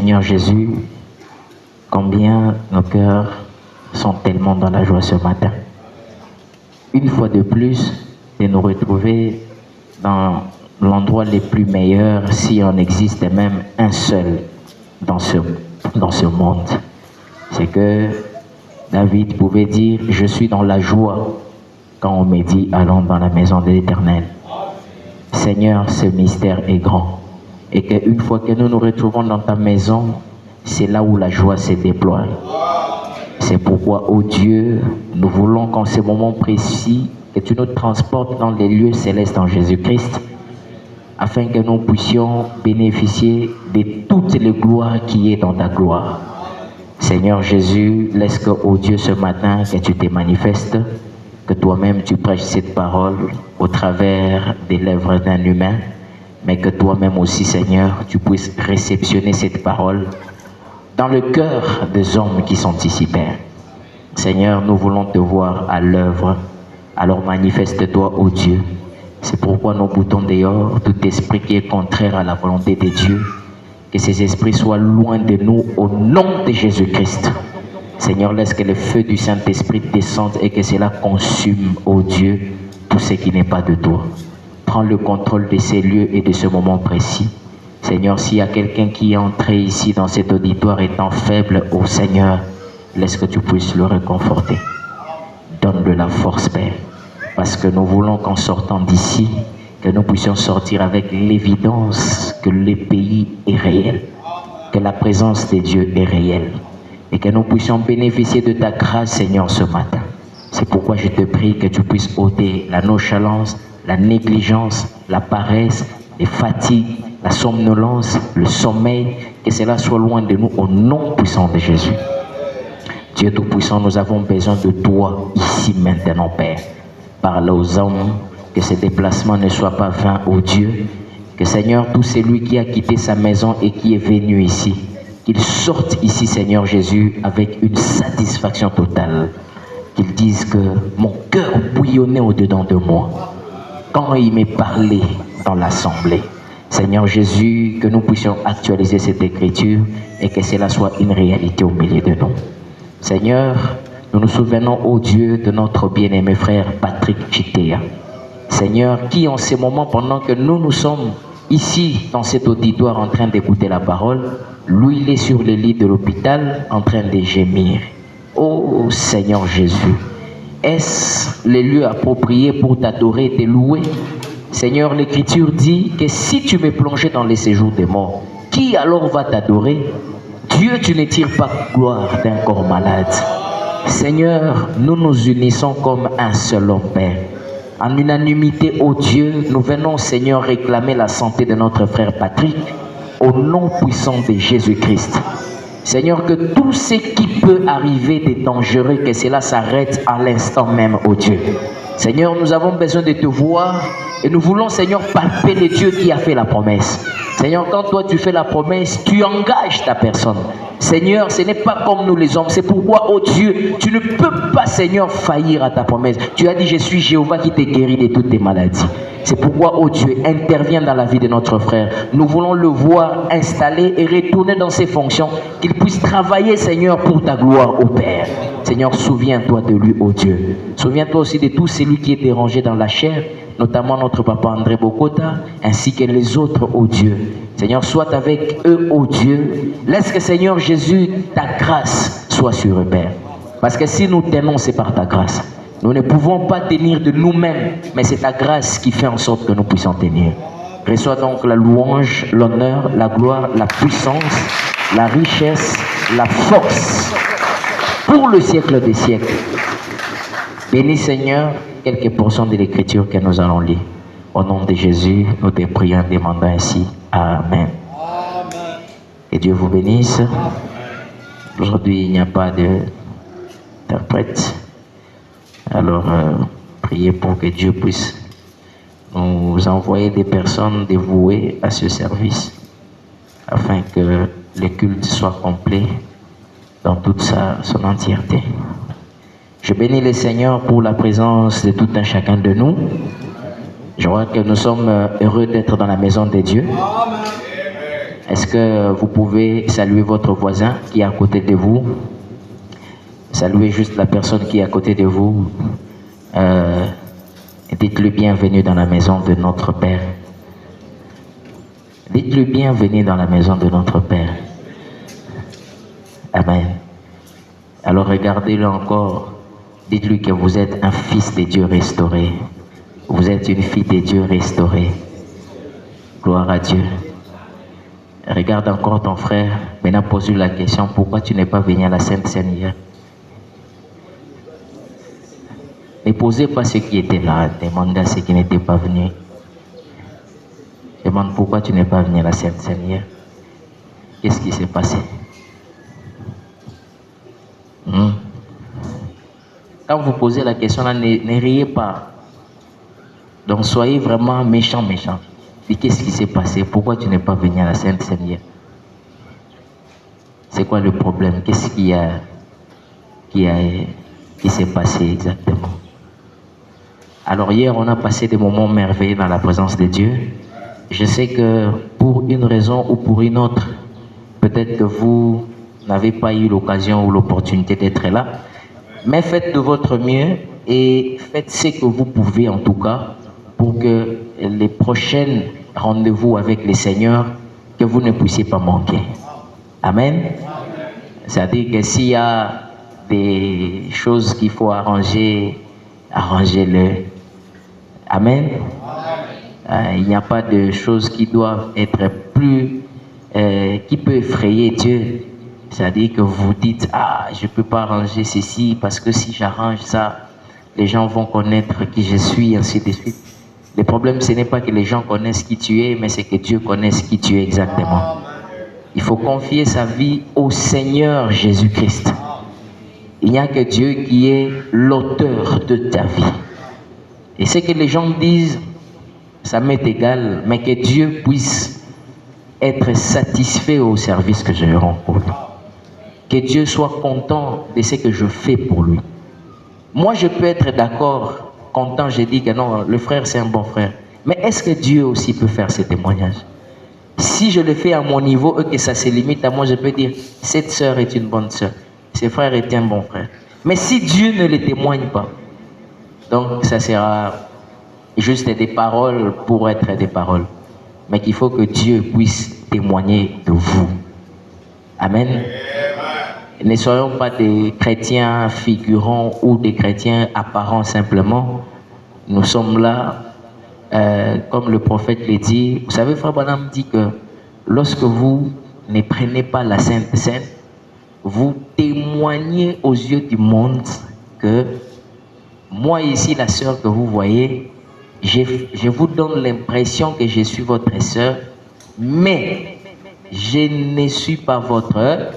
Seigneur Jésus, combien nos cœurs sont tellement dans la joie ce matin. Une fois de plus, de nous retrouver dans l'endroit le plus meilleur, si on existe même un seul dans ce monde. C'est que David pouvait dire, je suis dans la joie quand on me dit, allons dans la maison de l'Éternel. Seigneur, ce mystère est grand. Et qu'une fois que nous nous retrouvons dans ta maison, c'est là où la joie se déploie. C'est pourquoi, ô Dieu, nous voulons qu'en ce moment précis, que tu nous transportes dans les lieux célestes en Jésus-Christ, afin que nous puissions bénéficier de toutes les gloires qui est dans ta gloire. Seigneur Jésus, laisse que, ô Dieu, ce matin, que tu te manifestes, que toi-même tu prêches cette parole au travers des lèvres d'un humain, mais que toi-même aussi, Seigneur, tu puisses réceptionner cette parole dans le cœur des hommes qui sont ici, Père. Seigneur, nous voulons te voir à l'œuvre, alors manifeste-toi, ô Dieu. C'est pourquoi nous boutons dehors tout esprit qui est contraire à la volonté de Dieu, que ces esprits soient loin de nous au nom de Jésus-Christ. Seigneur, laisse que le feu du Saint-Esprit descende et que cela consume, ô Dieu, tout ce qui n'est pas de toi. Prends le contrôle de ces lieux et de ce moment précis. Seigneur, s'il y a quelqu'un qui est entré ici dans cet auditoire étant faible, ô Seigneur, laisse que tu puisses le réconforter. Donne de la force, Père, parce que nous voulons qu'en sortant d'ici, que nous puissions sortir avec l'évidence que le pays est réel, que la présence de Dieu est réelle, et que nous puissions bénéficier de ta grâce, Seigneur, ce matin. C'est pourquoi je te prie que tu puisses ôter la nonchalance, la négligence, la paresse, les fatigues, la somnolence, le sommeil, que cela soit loin de nous au nom puissant de Jésus. Dieu Tout-Puissant, nous avons besoin de toi ici maintenant, Père. Parle aux hommes, que ces déplacements ne soient pas vains, ô Dieu. Que Seigneur, tout celui qui a quitté sa maison et qui est venu ici, qu'il sorte ici, Seigneur Jésus, avec une satisfaction totale. Qu'il dise que mon cœur bouillonnait au-dedans de moi quand il m'est parlé dans l'assemblée. Seigneur Jésus, que nous puissions actualiser cette écriture et que cela soit une réalité au milieu de nous. Seigneur, nous nous souvenons, ô Dieu, de notre bien-aimé frère Patrick Chitea. Seigneur, qui en ces moments, pendant que nous sommes ici dans cet auditoire en train d'écouter la parole, lui il est sur le lit de l'hôpital en train de gémir. Ô Seigneur Jésus, est-ce le lieu approprié pour t'adorer et te louer? Seigneur, l'Écriture dit que si tu m'es plongé dans les séjours des morts, qui alors va t'adorer? Dieu, tu ne tires pas gloire d'un corps malade. Seigneur, nous nous unissons comme un seul homme, Père. En unanimité, ô Dieu, nous venons, Seigneur, réclamer la santé de notre frère Patrick au nom puissant de Jésus-Christ. Seigneur, que tout ce qui peut arriver de dangereux, que cela s'arrête à l'instant même, ô Dieu. Seigneur, nous avons besoin de te voir et nous voulons, Seigneur, palper le Dieu qui a fait la promesse. Seigneur, quand toi tu fais la promesse, tu engages ta personne. Seigneur, ce n'est pas comme nous les hommes. C'est pourquoi, oh Dieu, tu ne peux pas, Seigneur, faillir à ta promesse. Tu as dit, je suis Jéhovah qui te guérit de toutes tes maladies. C'est pourquoi, oh Dieu, interviens dans la vie de notre frère. Nous voulons le voir installé et retourner dans ses fonctions, qu'il puisse travailler, Seigneur, pour ta gloire, ô Père. Seigneur, souviens-toi de lui, ô Dieu. Souviens-toi aussi de tout celui qui est dérangé dans la chair, notamment notre papa André Bokota, ainsi que les autres, ô Dieu. Seigneur, sois avec eux, ô Dieu. Laisse que, Seigneur Jésus, ta grâce soit sur eux, Père. Parce que si nous tenons, c'est par ta grâce. Nous ne pouvons pas tenir de nous-mêmes, mais c'est ta grâce qui fait en sorte que nous puissions tenir. Reçois donc la louange, l'honneur, la gloire, la puissance, la richesse, la force, pour le siècle des siècles. Bénis, Seigneur, quelques portions de l'écriture que nous allons lire. Au nom de Jésus, nous te prions, demandant ainsi. Amen. Que Dieu vous bénisse. Aujourd'hui, il n'y a pas d'interprète. Alors, priez pour que Dieu puisse nous envoyer des personnes dévouées à ce service, afin que le culte soit complet dans toute son entièreté. Je bénis le Seigneur pour la présence de tout un chacun de nous. Je crois que nous sommes heureux d'être dans la maison de Dieu. Est-ce que vous pouvez saluer votre voisin qui est à côté de vous? Saluez juste la personne qui est à côté de vous. Dites-le bienvenue dans la maison de notre Père. Dites-le bienvenue dans la maison de notre Père. Amen. Alors regardez-le encore. Dites-lui que vous êtes un fils de Dieu restauré. Vous êtes une fille de Dieu restaurée. Gloire à Dieu. Regarde encore ton frère. Maintenant pose-lui la question, pourquoi tu n'es pas venu à la Sainte Seine hier? Ne posez pas ceux qui étaient là, demandez à ceux qui n'étaient pas venus. Demande pourquoi tu n'es pas venu à la Sainte Seine hier. Qu'est-ce qui s'est passé? Quand vous posez la question là, ne riez pas. Donc soyez vraiment méchant. Et qu'est-ce qui s'est passé? Pourquoi tu n'es pas venu à la Sainte Seine hier? C'est quoi le problème? Qu'est-ce qui s'est passé exactement? Alors hier, on a passé des moments merveilleux dans la présence de Dieu. Je sais que pour une raison ou pour une autre, peut-être que vous n'avez pas eu l'occasion ou l'opportunité d'être là, mais faites de votre mieux et faites ce que vous pouvez en tout cas pour que les prochains rendez-vous avec le Seigneur, que vous ne puissiez pas manquer. Amen. C'est-à-dire que s'il y a des choses qu'il faut arranger, arrangez-le. Amen. Il n'y a pas de choses qui doivent être plus, qui peut effrayer Dieu. C'est-à-dire que vous dites, ah, je ne peux pas arranger ceci parce que si j'arrange ça, les gens vont connaître qui je suis, ainsi de suite. Le problème, ce n'est pas que les gens connaissent qui tu es, mais c'est que Dieu connaisse qui tu es exactement. Il faut confier sa vie au Seigneur Jésus-Christ. Il n'y a que Dieu qui est l'auteur de ta vie. Et ce que les gens disent, ça m'est égal, mais que Dieu puisse être satisfait au service que je rends pour lui. Que Dieu soit content de ce que je fais pour lui. Moi, je peux être d'accord, content, je dis que non, le frère, c'est un bon frère. Mais est-ce que Dieu aussi peut faire ce témoignage? Si je le fais à mon niveau et que ça se limite à moi, je peux dire, cette sœur est une bonne sœur, ce frère est un bon frère. Mais si Dieu ne le témoigne pas, donc ça sera juste des paroles pour être des paroles. Mais qu'il faut que Dieu puisse témoigner de vous. Amen. Ne soyons pas des chrétiens figurants ou des chrétiens apparents simplement. Nous sommes là, comme le prophète le dit. Vous savez, Frère Branham dit que lorsque vous ne prenez pas la Sainte Seine, vous témoignez aux yeux du monde que moi ici, la sœur que vous voyez, je vous donne l'impression que je suis votre sœur, mais je ne suis pas votre.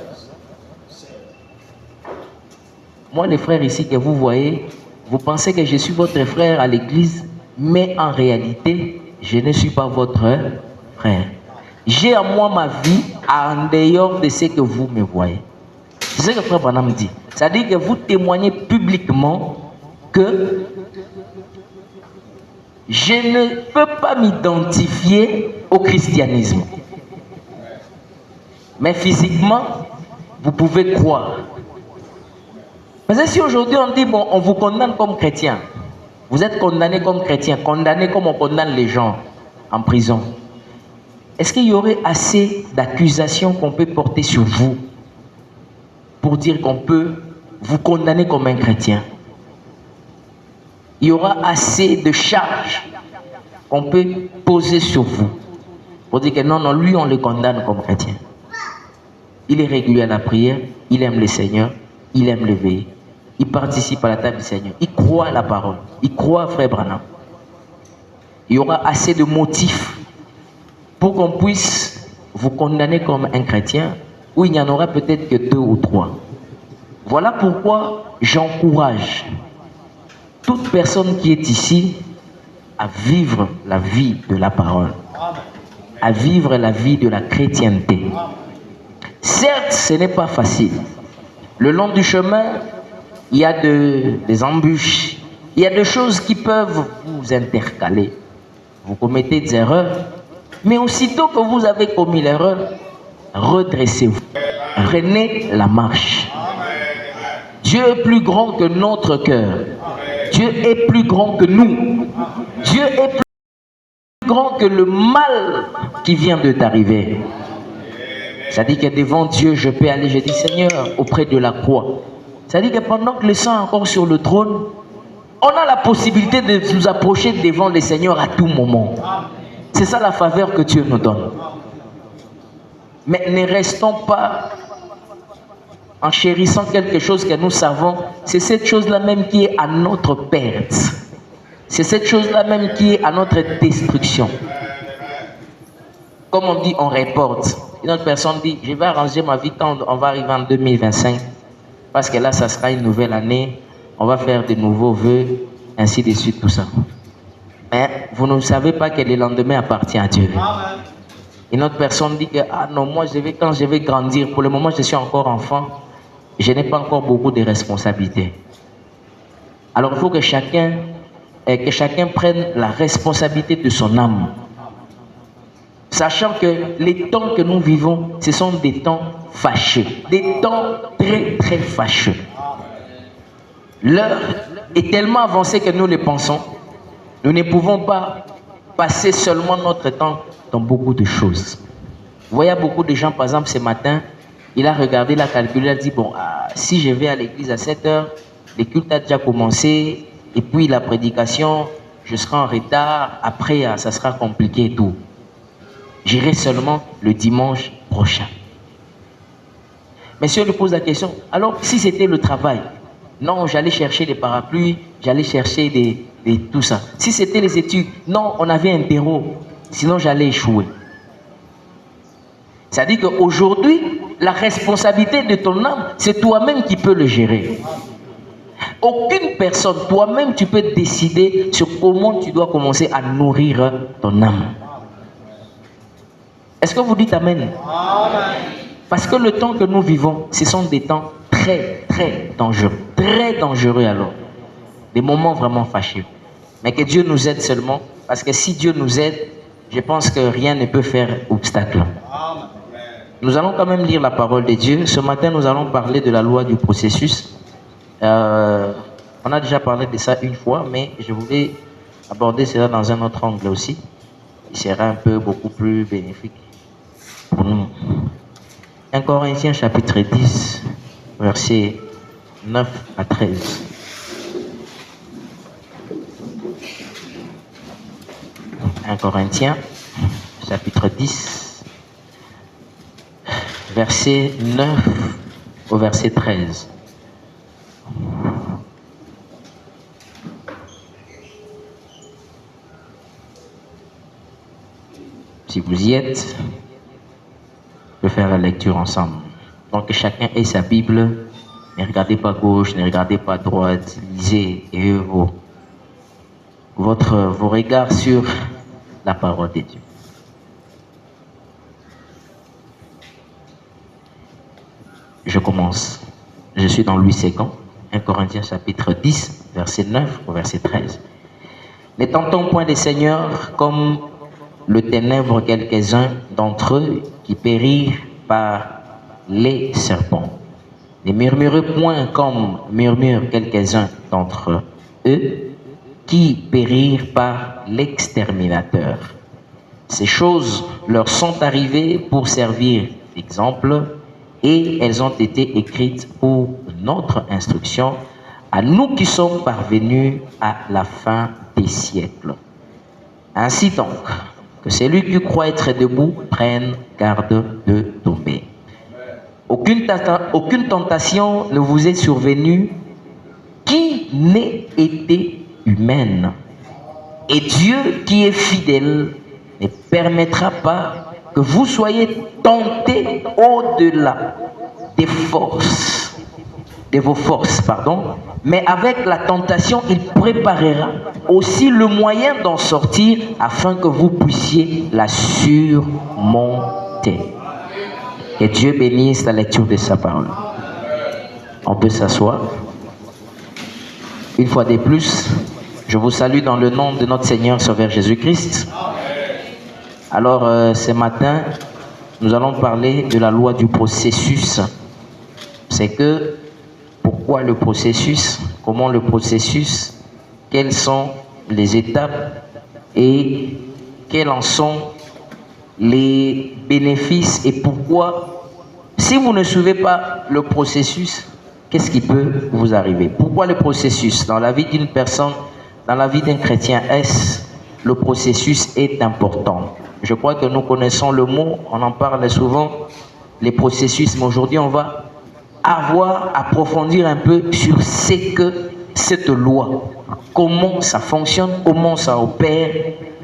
Moi, les frères ici que vous voyez, vous pensez que je suis votre frère à l'église, mais en réalité, je ne suis pas votre frère. J'ai à moi ma vie en dehors de ce que vous me voyez. C'est ce que Frère Branham dit. C'est-à-dire que vous témoignez publiquement que je ne peux pas m'identifier au christianisme. Mais physiquement, vous pouvez croire. Mais si aujourd'hui on dit, bon, on vous condamne comme chrétien, vous êtes condamné comme chrétien, condamné comme on condamne les gens en prison, est-ce qu'il y aurait assez d'accusations qu'on peut porter sur vous pour dire qu'on peut vous condamner comme un chrétien? Il y aura assez de charges qu'on peut poser sur vous pour dire que non, lui on le condamne comme chrétien. Il est régulier à la prière, il aime le Seigneur, il aime le veiller. Il participe à la table du Seigneur, il croit à la parole, il croit à Frère Branham. Il y aura assez de motifs pour qu'on puisse vous condamner comme un chrétien, où il n'y en aura peut-être que 2 ou 3. Voilà pourquoi j'encourage toute personne qui est ici à vivre la vie de la parole, à vivre la vie de la chrétienté. Certes, ce n'est pas facile. Le long du chemin, il y a des embûches, il y a des choses qui peuvent vous intercaler. Vous commettez des erreurs, Mais aussitôt que vous avez commis l'erreur, redressez-vous. Prenez la marche. Dieu est plus grand que notre cœur. Dieu est plus grand que nous. Dieu est plus grand que le mal qui vient de t'arriver. C'est-à-dire que devant Dieu, je peux aller, je dis Seigneur, auprès de la croix. C'est-à-dire que pendant que le sang est encore sur le trône, on a la possibilité de nous approcher devant le Seigneur à tout moment. C'est ça la faveur que Dieu nous donne. Mais ne restons pas en chérissant quelque chose que nous savons. C'est cette chose-là même qui est à notre perte. C'est cette chose-là même qui est à notre destruction. Comme on dit, on reporte. Une autre personne dit, je vais arranger ma vie quand on va arriver en 2025. Parce que là, ça sera une nouvelle année. On va faire de nouveaux vœux, ainsi de suite, tout ça. Mais vous ne savez pas que le lendemain appartient à Dieu. Une autre personne dit que, ah non, moi, quand je vais grandir, pour le moment, je suis encore enfant, je n'ai pas encore beaucoup de responsabilités. Alors, il faut que chacun prenne la responsabilité de son âme. Sachant que les temps que nous vivons, ce sont des temps fâcheux. Des temps très, très fâcheux. L'heure est tellement avancée que nous le pensons. Nous ne pouvons pas passer seulement notre temps dans beaucoup de choses. Vous voyez beaucoup de gens, par exemple, ce matin, il a regardé, il a calculé, il a dit, bon, si je vais à l'église à 7 heures, le culte a déjà commencé, et puis la prédication, je serai en retard, après, ça sera compliqué et tout. J'irai seulement le dimanche prochain. Mais si on lui pose la question, alors si c'était le travail, non, j'allais chercher des parapluies, j'allais chercher tout ça. Si c'était les études, non, on avait un terreau, sinon j'allais échouer. C'est-à-dire qu'aujourd'hui, la responsabilité de ton âme, c'est toi-même qui peux le gérer. Aucune personne, toi-même, tu peux décider sur comment tu dois commencer à nourrir ton âme. Est-ce que vous dites Amen? Amen. Parce que le temps que nous vivons, ce sont des temps très, très dangereux. Très dangereux alors. Des moments vraiment fâcheux. Mais que Dieu nous aide seulement. Parce que si Dieu nous aide, je pense que rien ne peut faire obstacle. Amen. Nous allons quand même lire la parole de Dieu. Ce matin, nous allons parler de la loi du processus. On a déjà parlé de ça une fois, mais je voulais aborder cela dans un autre angle aussi. Il sera un peu beaucoup plus bénéfique pour nous. 1 Corinthiens chapitre 10, versets 9 à 13. « 1 Corinthiens chapitre 10, verset 9 au verset 13. Si vous y êtes, on peut faire la lecture ensemble. Donc chacun ait sa Bible. Ne regardez pas à gauche, ne regardez pas à droite. Lisez et vos regards sur la parole de Dieu. Je commence. Je suis dans Louis II, 1 Corinthiens chapitre 10, verset 9 au verset 13. Ne tentons point les seigneurs comme le ténèbre quelques-uns d'entre eux qui périrent par les serpents. Ne murmurez point comme murmurent quelques-uns d'entre eux qui périrent par l'exterminateur. Ces choses leur sont arrivées pour servir d'exemple et elles ont été écrites pour notre instruction, à nous qui sommes parvenus à la fin des siècles. Ainsi donc, que celui qui croit être debout prenne garde de tomber. Aucune tentation ne vous est survenue qui n'ait été humaine. Et Dieu qui est fidèle ne permettra pas que vous soyez tentés au-delà de vos forces, mais avec la tentation, il préparera aussi le moyen d'en sortir afin que vous puissiez la surmonter. Que Dieu bénisse la lecture de sa parole. On peut s'asseoir. Une fois de plus, je vous salue dans le nom de notre Seigneur Sauveur Jésus-Christ. Alors, ce matin, nous allons parler de la loi du processus. C'est que, pourquoi le processus, comment le processus, quelles sont les étapes et quels en sont les bénéfices et pourquoi, si vous ne suivez pas le processus, qu'est-ce qui peut vous arriver? Pourquoi le processus? Dans la vie d'une personne, dans la vie d'un chrétien, le processus est important. Je crois que nous connaissons le mot, on en parle souvent, les processus, mais aujourd'hui on va approfondir un peu sur ce que cette loi, comment ça fonctionne, comment ça opère,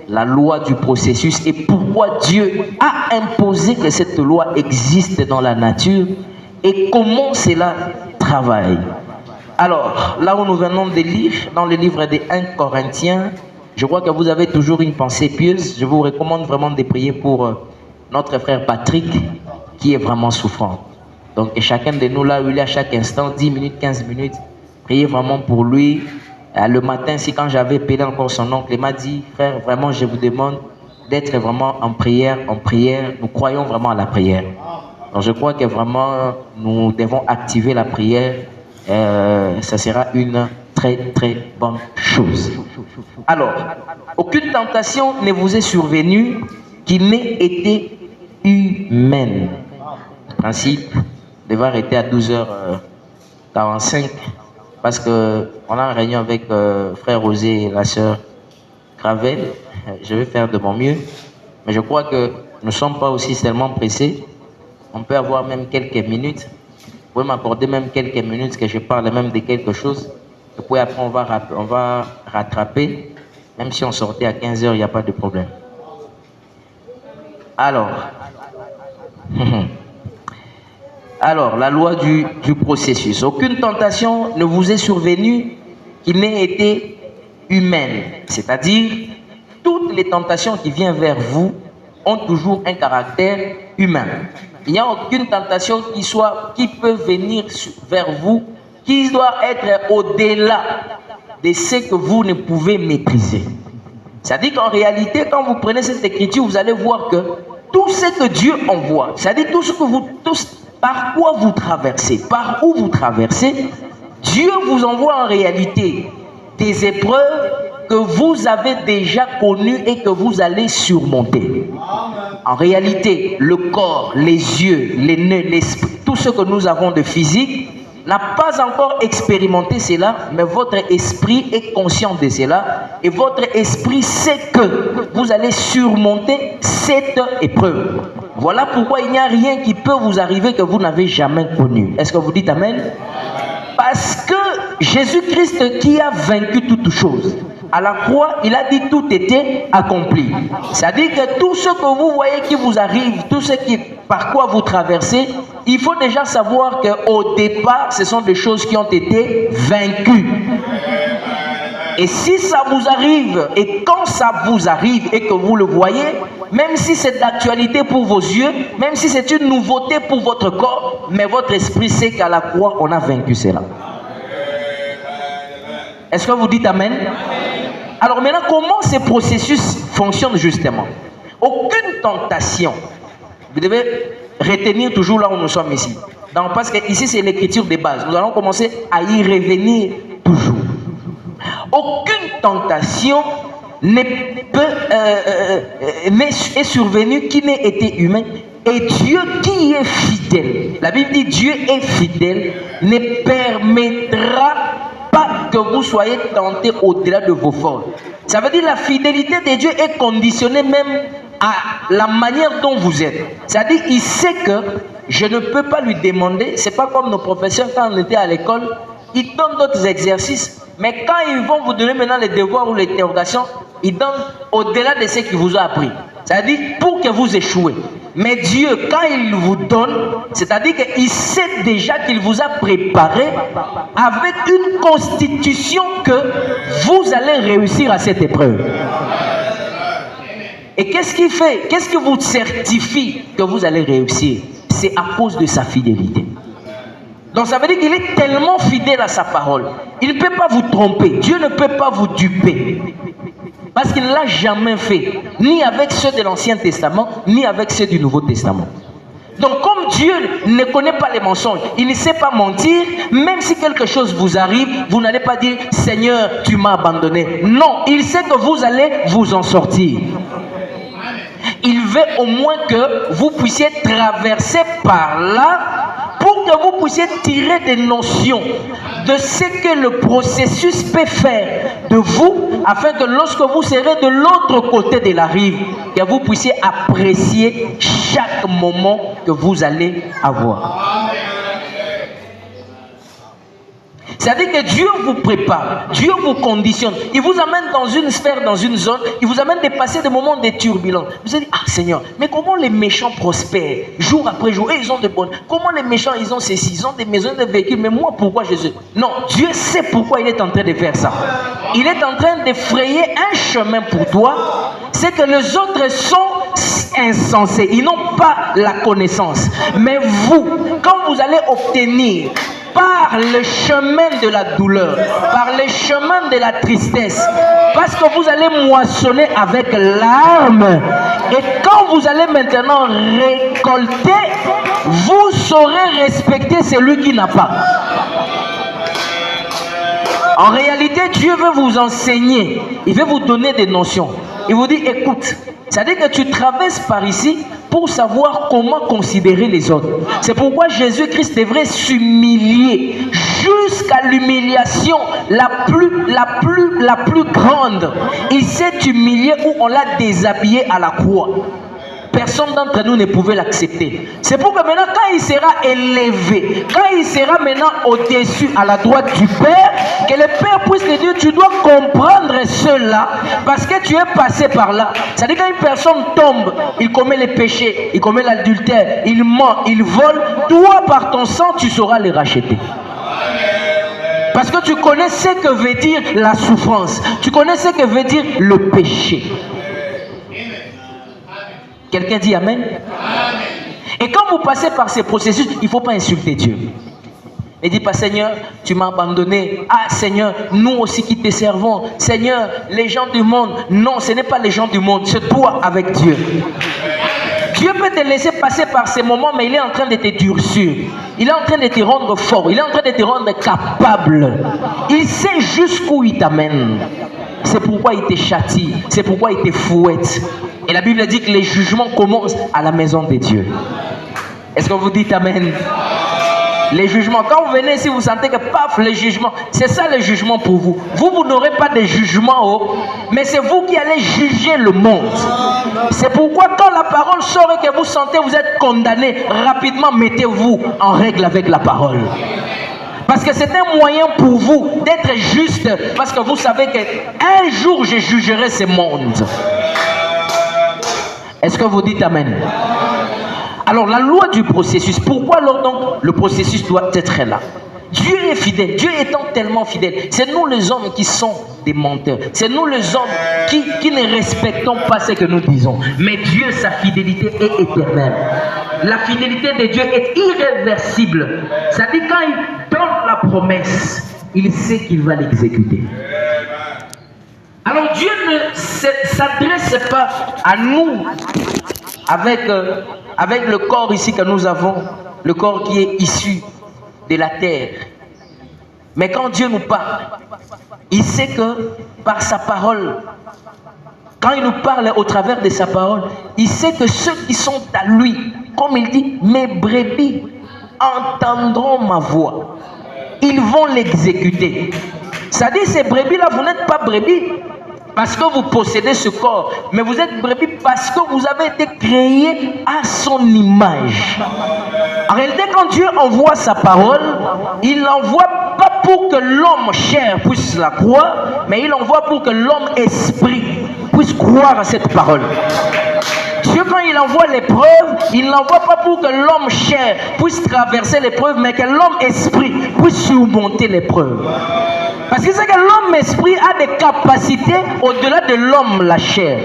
la loi du processus et pourquoi Dieu a imposé que cette loi existe dans la nature et comment cela travaille. Alors, là où nous venons de lire, dans le livre des 1 Corinthiens, je crois que vous avez toujours une pensée pieuse. Je vous recommande vraiment de prier pour notre frère Patrick, qui est vraiment souffrant. Donc, et chacun de nous, là où il est à chaque instant, 10 minutes, 15 minutes, priez vraiment pour lui. Le matin, quand j'avais appelé encore son oncle, il m'a dit, frère, vraiment, je vous demande d'être vraiment en prière, Nous croyons vraiment à la prière. Donc, je crois que vraiment, nous devons activer la prière. Ça sera une très, très bonne chose. Alors, aucune tentation ne vous est survenue qui n'ait été humaine. Le principe devait arrêter à 12h45 parce qu'on a une réunion avec frère Rosé et la sœur Gravel. Je vais faire de mon mieux, mais je crois que nous ne sommes pas aussi tellement pressés. On peut avoir même quelques minutes. Vous pouvez m'accorder même quelques minutes que je parle même de quelque chose. Et puis après, on va rattraper. Même si on sortait à 15h, il n'y a pas de problème. Alors, la loi du processus. Aucune tentation ne vous est survenue qui n'ait été humaine. C'est-à-dire, toutes les tentations qui viennent vers vous ont toujours un caractère humain. Il n'y a aucune tentation qui peut venir vers vous qui doit être au-delà de ce que vous ne pouvez maîtriser. C'est-à-dire qu'en réalité, quand vous prenez cette écriture, vous allez voir que tout ce que Dieu envoie, c'est-à-dire par quoi vous traversez, par où vous traversez, Dieu vous envoie en réalité des épreuves que vous avez déjà connues et que vous allez surmonter. En réalité, le corps, les yeux, les nez, l'esprit, tout ce que nous avons de physique n'a pas encore expérimenté cela, mais votre esprit est conscient de cela et votre esprit sait que vous allez surmonter cette épreuve. Voilà pourquoi il n'y a rien qui peut vous arriver que vous n'avez jamais connu. Est-ce que vous dites Amen? Parce que Jésus-Christ qui a vaincu toutes choses, à la croix, il a dit tout était accompli. C'est-à-dire que tout ce que vous voyez qui vous arrive, tout ce par quoi vous traversez, il faut déjà savoir qu'au départ, ce sont des choses qui ont été vaincues. Et si ça vous arrive, et quand ça vous arrive et que vous le voyez, même si c'est d'actualité pour vos yeux, même si c'est une nouveauté pour votre corps, mais votre esprit sait qu'à la croix, on a vaincu cela. Est-ce que vous dites Amen? Alors maintenant, comment ce processus fonctionne justement? Aucune tentation. Vous devez retenir toujours là où nous sommes ici. Donc, parce que ici, c'est l'écriture de base. Nous allons commencer à y revenir toujours. Aucune tentation est survenue qui n'ait été humaine. Et Dieu qui est fidèle, la Bible dit Dieu est fidèle, ne permettra pas que vous soyez tentés au-delà de vos forces. Ça veut dire la fidélité de Dieu est conditionnée même à la manière dont vous êtes. C'est-à-dire qu'il sait que je ne peux pas lui demander, c'est pas comme nos professeurs quand on était à l'école, ils donnent d'autres exercices, mais quand ils vont vous donner maintenant les devoirs ou les interrogations, ils donnent au-delà de ce qu'ils vous ont appris. C'est-à-dire pour que vous échouez. Mais Dieu, quand il vous donne, c'est-à-dire qu'il sait déjà qu'il vous a préparé avec une constitution que vous allez réussir à cette épreuve. Et qu'est-ce qu'il fait? Qu'est-ce qui vous certifie que vous allez réussir? C'est à cause de sa fidélité. Donc ça veut dire qu'il est tellement fidèle à sa parole. Il ne peut pas vous tromper. Dieu ne peut pas vous duper. Parce qu'il ne l'a jamais fait, ni avec ceux de l'Ancien Testament, ni avec ceux du Nouveau Testament. Donc comme Dieu ne connaît pas les mensonges, il ne sait pas mentir, même si quelque chose vous arrive, vous n'allez pas dire « Seigneur, tu m'as abandonné ». Non, il sait que vous allez vous en sortir. Il veut au moins que vous puissiez traverser par là pour que vous puissiez tirer des notions de ce que le processus peut faire de vous, afin que lorsque vous serez de l'autre côté de la rive, que vous puissiez apprécier chaque moment que vous allez avoir. C'est-à-dire que Dieu vous prépare, Dieu vous conditionne, il vous amène dans une sphère, dans une zone, il vous amène de passer des moments de turbulence. Vous allez dire, ah Seigneur, mais comment les méchants prospèrent jour après jour, et ils ont de bonnes, comment les méchants ils ont ceci, ils ont des maisons, des véhicules, mais moi pourquoi Jésus? Non, Dieu sait pourquoi il est en train de faire ça. Il est en train de frayer un chemin pour toi, c'est que les autres sont insensés, ils n'ont pas la connaissance. Mais vous, quand vous allez obtenir par le chemin de la douleur, par le chemin de la tristesse, parce que vous allez moissonner avec larmes, et quand vous allez maintenant récolter, vous saurez respecter celui qui n'a pas. En réalité, Dieu veut vous enseigner, il veut vous donner des notions. Il vous dit, écoute, c'est-à-dire que tu traverses par ici pour savoir comment considérer les autres. C'est pourquoi Jésus-Christ devrait s'humilier jusqu'à l'humiliation la plus grande. Il s'est humilié où on l'a déshabillé à la croix. Personne d'entre nous ne pouvait l'accepter. C'est pour que maintenant, quand il sera élevé, quand il sera maintenant au-dessus, à la droite du Père, que le Père puisse te dire, tu dois comprendre cela, parce que tu es passé par là. C'est-à-dire quand une personne tombe, il commet les péchés, il commet l'adultère, il ment, il vole, toi par ton sang, tu sauras les racheter. Parce que tu connais ce que veut dire la souffrance, tu connais ce que veut dire le péché. Quelqu'un dit Amen? Amen. Et quand vous passez par ces processus, il ne faut pas insulter Dieu. Ne dis pas Seigneur, tu m'as abandonné. Ah Seigneur, nous aussi qui te servons. Seigneur, les gens du monde. Non, ce n'est pas les gens du monde, c'est toi avec Dieu. Dieu peut te laisser passer par ces moments, mais il est en train de te durcir. Il est en train de te rendre fort. Il est en train de te rendre capable. Il sait jusqu'où il t'amène. C'est pourquoi il te châtie. C'est pourquoi il te fouette. Et la Bible dit que les jugements commencent à la maison de Dieu. Est-ce que vous dites Amen? Les jugements, quand vous venez ici, vous sentez que paf, les jugements, c'est ça le jugement pour vous. Vous n'aurez pas de jugement, mais c'est vous qui allez juger le monde. C'est pourquoi quand la parole sort et que vous sentez vous êtes condamné, rapidement mettez-vous en règle avec la parole. Parce que c'est un moyen pour vous d'être juste, parce que vous savez qu'un jour je jugerai ce monde. Est-ce que vous dites Amen? Alors la loi du processus, pourquoi alors donc le processus doit être là? Dieu est fidèle, Dieu étant tellement fidèle, c'est nous les hommes qui sommes des menteurs, c'est nous les hommes qui ne respectons pas ce que nous disons. Mais Dieu, sa fidélité est éternelle. La fidélité de Dieu est irréversible. Ça dit quand il donne la promesse, il sait qu'il va l'exécuter. Alors Dieu ne s'adresse pas à nous avec le corps ici que nous avons, le corps qui est issu de la terre. Mais quand Dieu nous parle, il sait que par sa parole, quand il nous parle au travers de sa parole, il sait que ceux qui sont à lui, comme il dit, mes brebis entendront ma voix. Ils vont l'exécuter. Ça dit, ces brebis-là, vous n'êtes pas brebis parce que vous possédez ce corps, mais vous êtes brebis parce que vous avez été créés à son image. En réalité, quand Dieu envoie sa parole, il l'envoie pas pour que l'homme chair puisse la croire, mais il l'envoie pour que l'homme esprit puisse croire à cette parole. Dieu, quand il envoie l'épreuve, il ne l'envoie pas pour que l'homme chair puisse traverser l'épreuve, mais que l'homme esprit puisse surmonter l'épreuve. Parce que c'est que l'homme esprit a des capacités au-delà de l'homme la chair.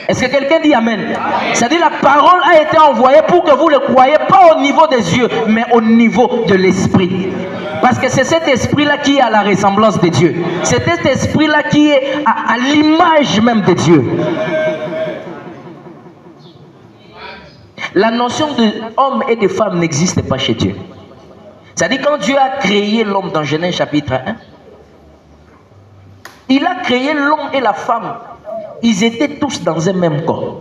Est-ce que quelqu'un dit Amen? C'est-à-dire la parole a été envoyée pour que vous le croyez, pas au niveau des yeux, mais au niveau de l'esprit. Parce que c'est cet esprit-là qui est à la ressemblance de Dieu. C'est cet esprit-là qui est à l'image même de Dieu. La notion d'homme et de femme n'existe pas chez Dieu. C'est-à-dire quand Dieu a créé l'homme dans Genèse chapitre 1, il a créé l'homme et la femme. Ils étaient tous dans un même corps.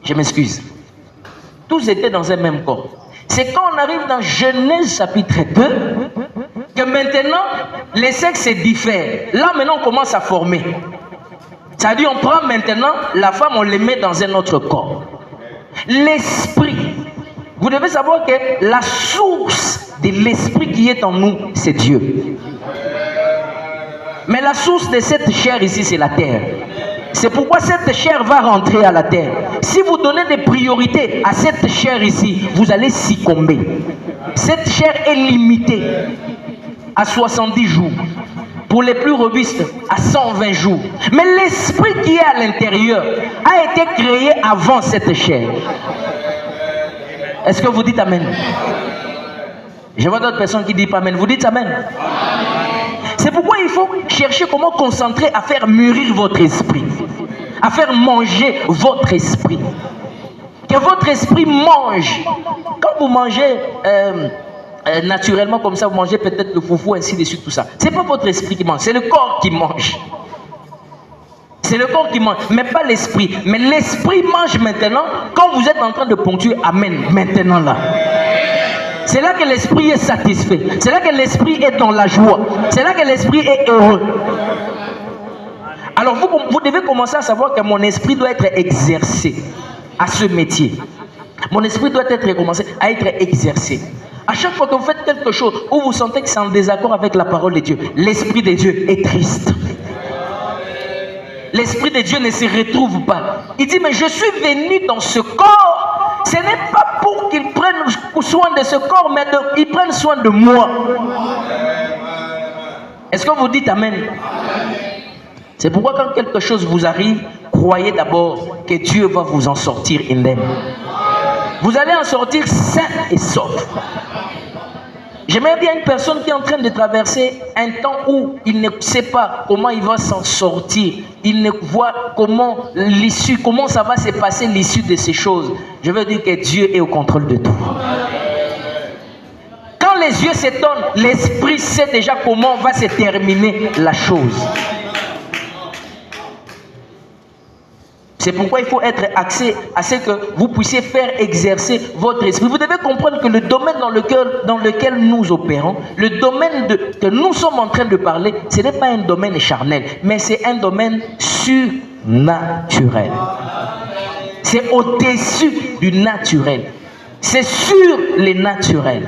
Je m'excuse. Tous étaient dans un même corps. C'est quand on arrive dans Genèse chapitre 2 que maintenant les sexes se diffèrent. Là maintenant on commence à former. C'est-à-dire on prend maintenant la femme, on les met dans un autre corps. L'esprit. Vous devez savoir que la source de l'esprit qui est en nous, c'est Dieu. Mais la source de cette chair ici, c'est la terre. C'est pourquoi cette chair va rentrer à la terre. Si vous donnez des priorités à cette chair ici, vous allez succomber. Cette chair est limitée à 70 jours. Pour les plus robustes, à 120 jours. Mais l'esprit qui est à l'intérieur a été créé avant cette chair. Est-ce que vous dites Amen? Je vois d'autres personnes qui disent Amen. Vous dites Amen? C'est pourquoi il faut chercher comment concentrer à faire mûrir votre esprit. À faire manger votre esprit. Que votre esprit mange. Quand vous mangez naturellement comme ça, vous mangez peut-être le foufou, ainsi de suite, tout ça. C'est pas votre esprit qui mange, c'est le corps qui mange. C'est le corps qui mange, mais pas l'esprit. Mais l'esprit mange maintenant quand vous êtes en train de ponctuer Amen, maintenant là. C'est là que l'esprit est satisfait. C'est là que l'esprit est dans la joie. C'est là que l'esprit est heureux. Alors vous devez commencer à savoir que mon esprit doit être exercé à ce métier. Mon esprit doit être commencé à être exercé. À chaque fois que vous faites quelque chose où vous sentez que c'est en désaccord avec la parole de Dieu, l'esprit de Dieu est triste. L'esprit de Dieu ne se retrouve pas. Il dit, mais je suis venu dans ce corps. Ce n'est pas pour qu'il prenne soin de ce corps, mais qu'il prenne soin de moi. Est-ce que vous dites Amen? C'est pourquoi quand quelque chose vous arrive, croyez d'abord que Dieu va vous en sortir indemne. Vous allez en sortir sain et sauf. J'aimerais bien une personne qui est en train de traverser un temps où il ne sait pas comment il va s'en sortir. Il ne voit comment l'issue, comment ça va se passer l'issue de ces choses. Je veux dire que Dieu est au contrôle de tout. Quand les yeux s'étonnent, l'esprit sait déjà comment va se terminer la chose. C'est pourquoi il faut être axé à ce que vous puissiez faire exercer votre esprit. Vous devez comprendre que le domaine dans lequel nous opérons, le domaine que nous sommes en train de parler, ce n'est pas un domaine charnel, mais c'est un domaine surnaturel. C'est au-dessus du naturel. C'est sur les naturels.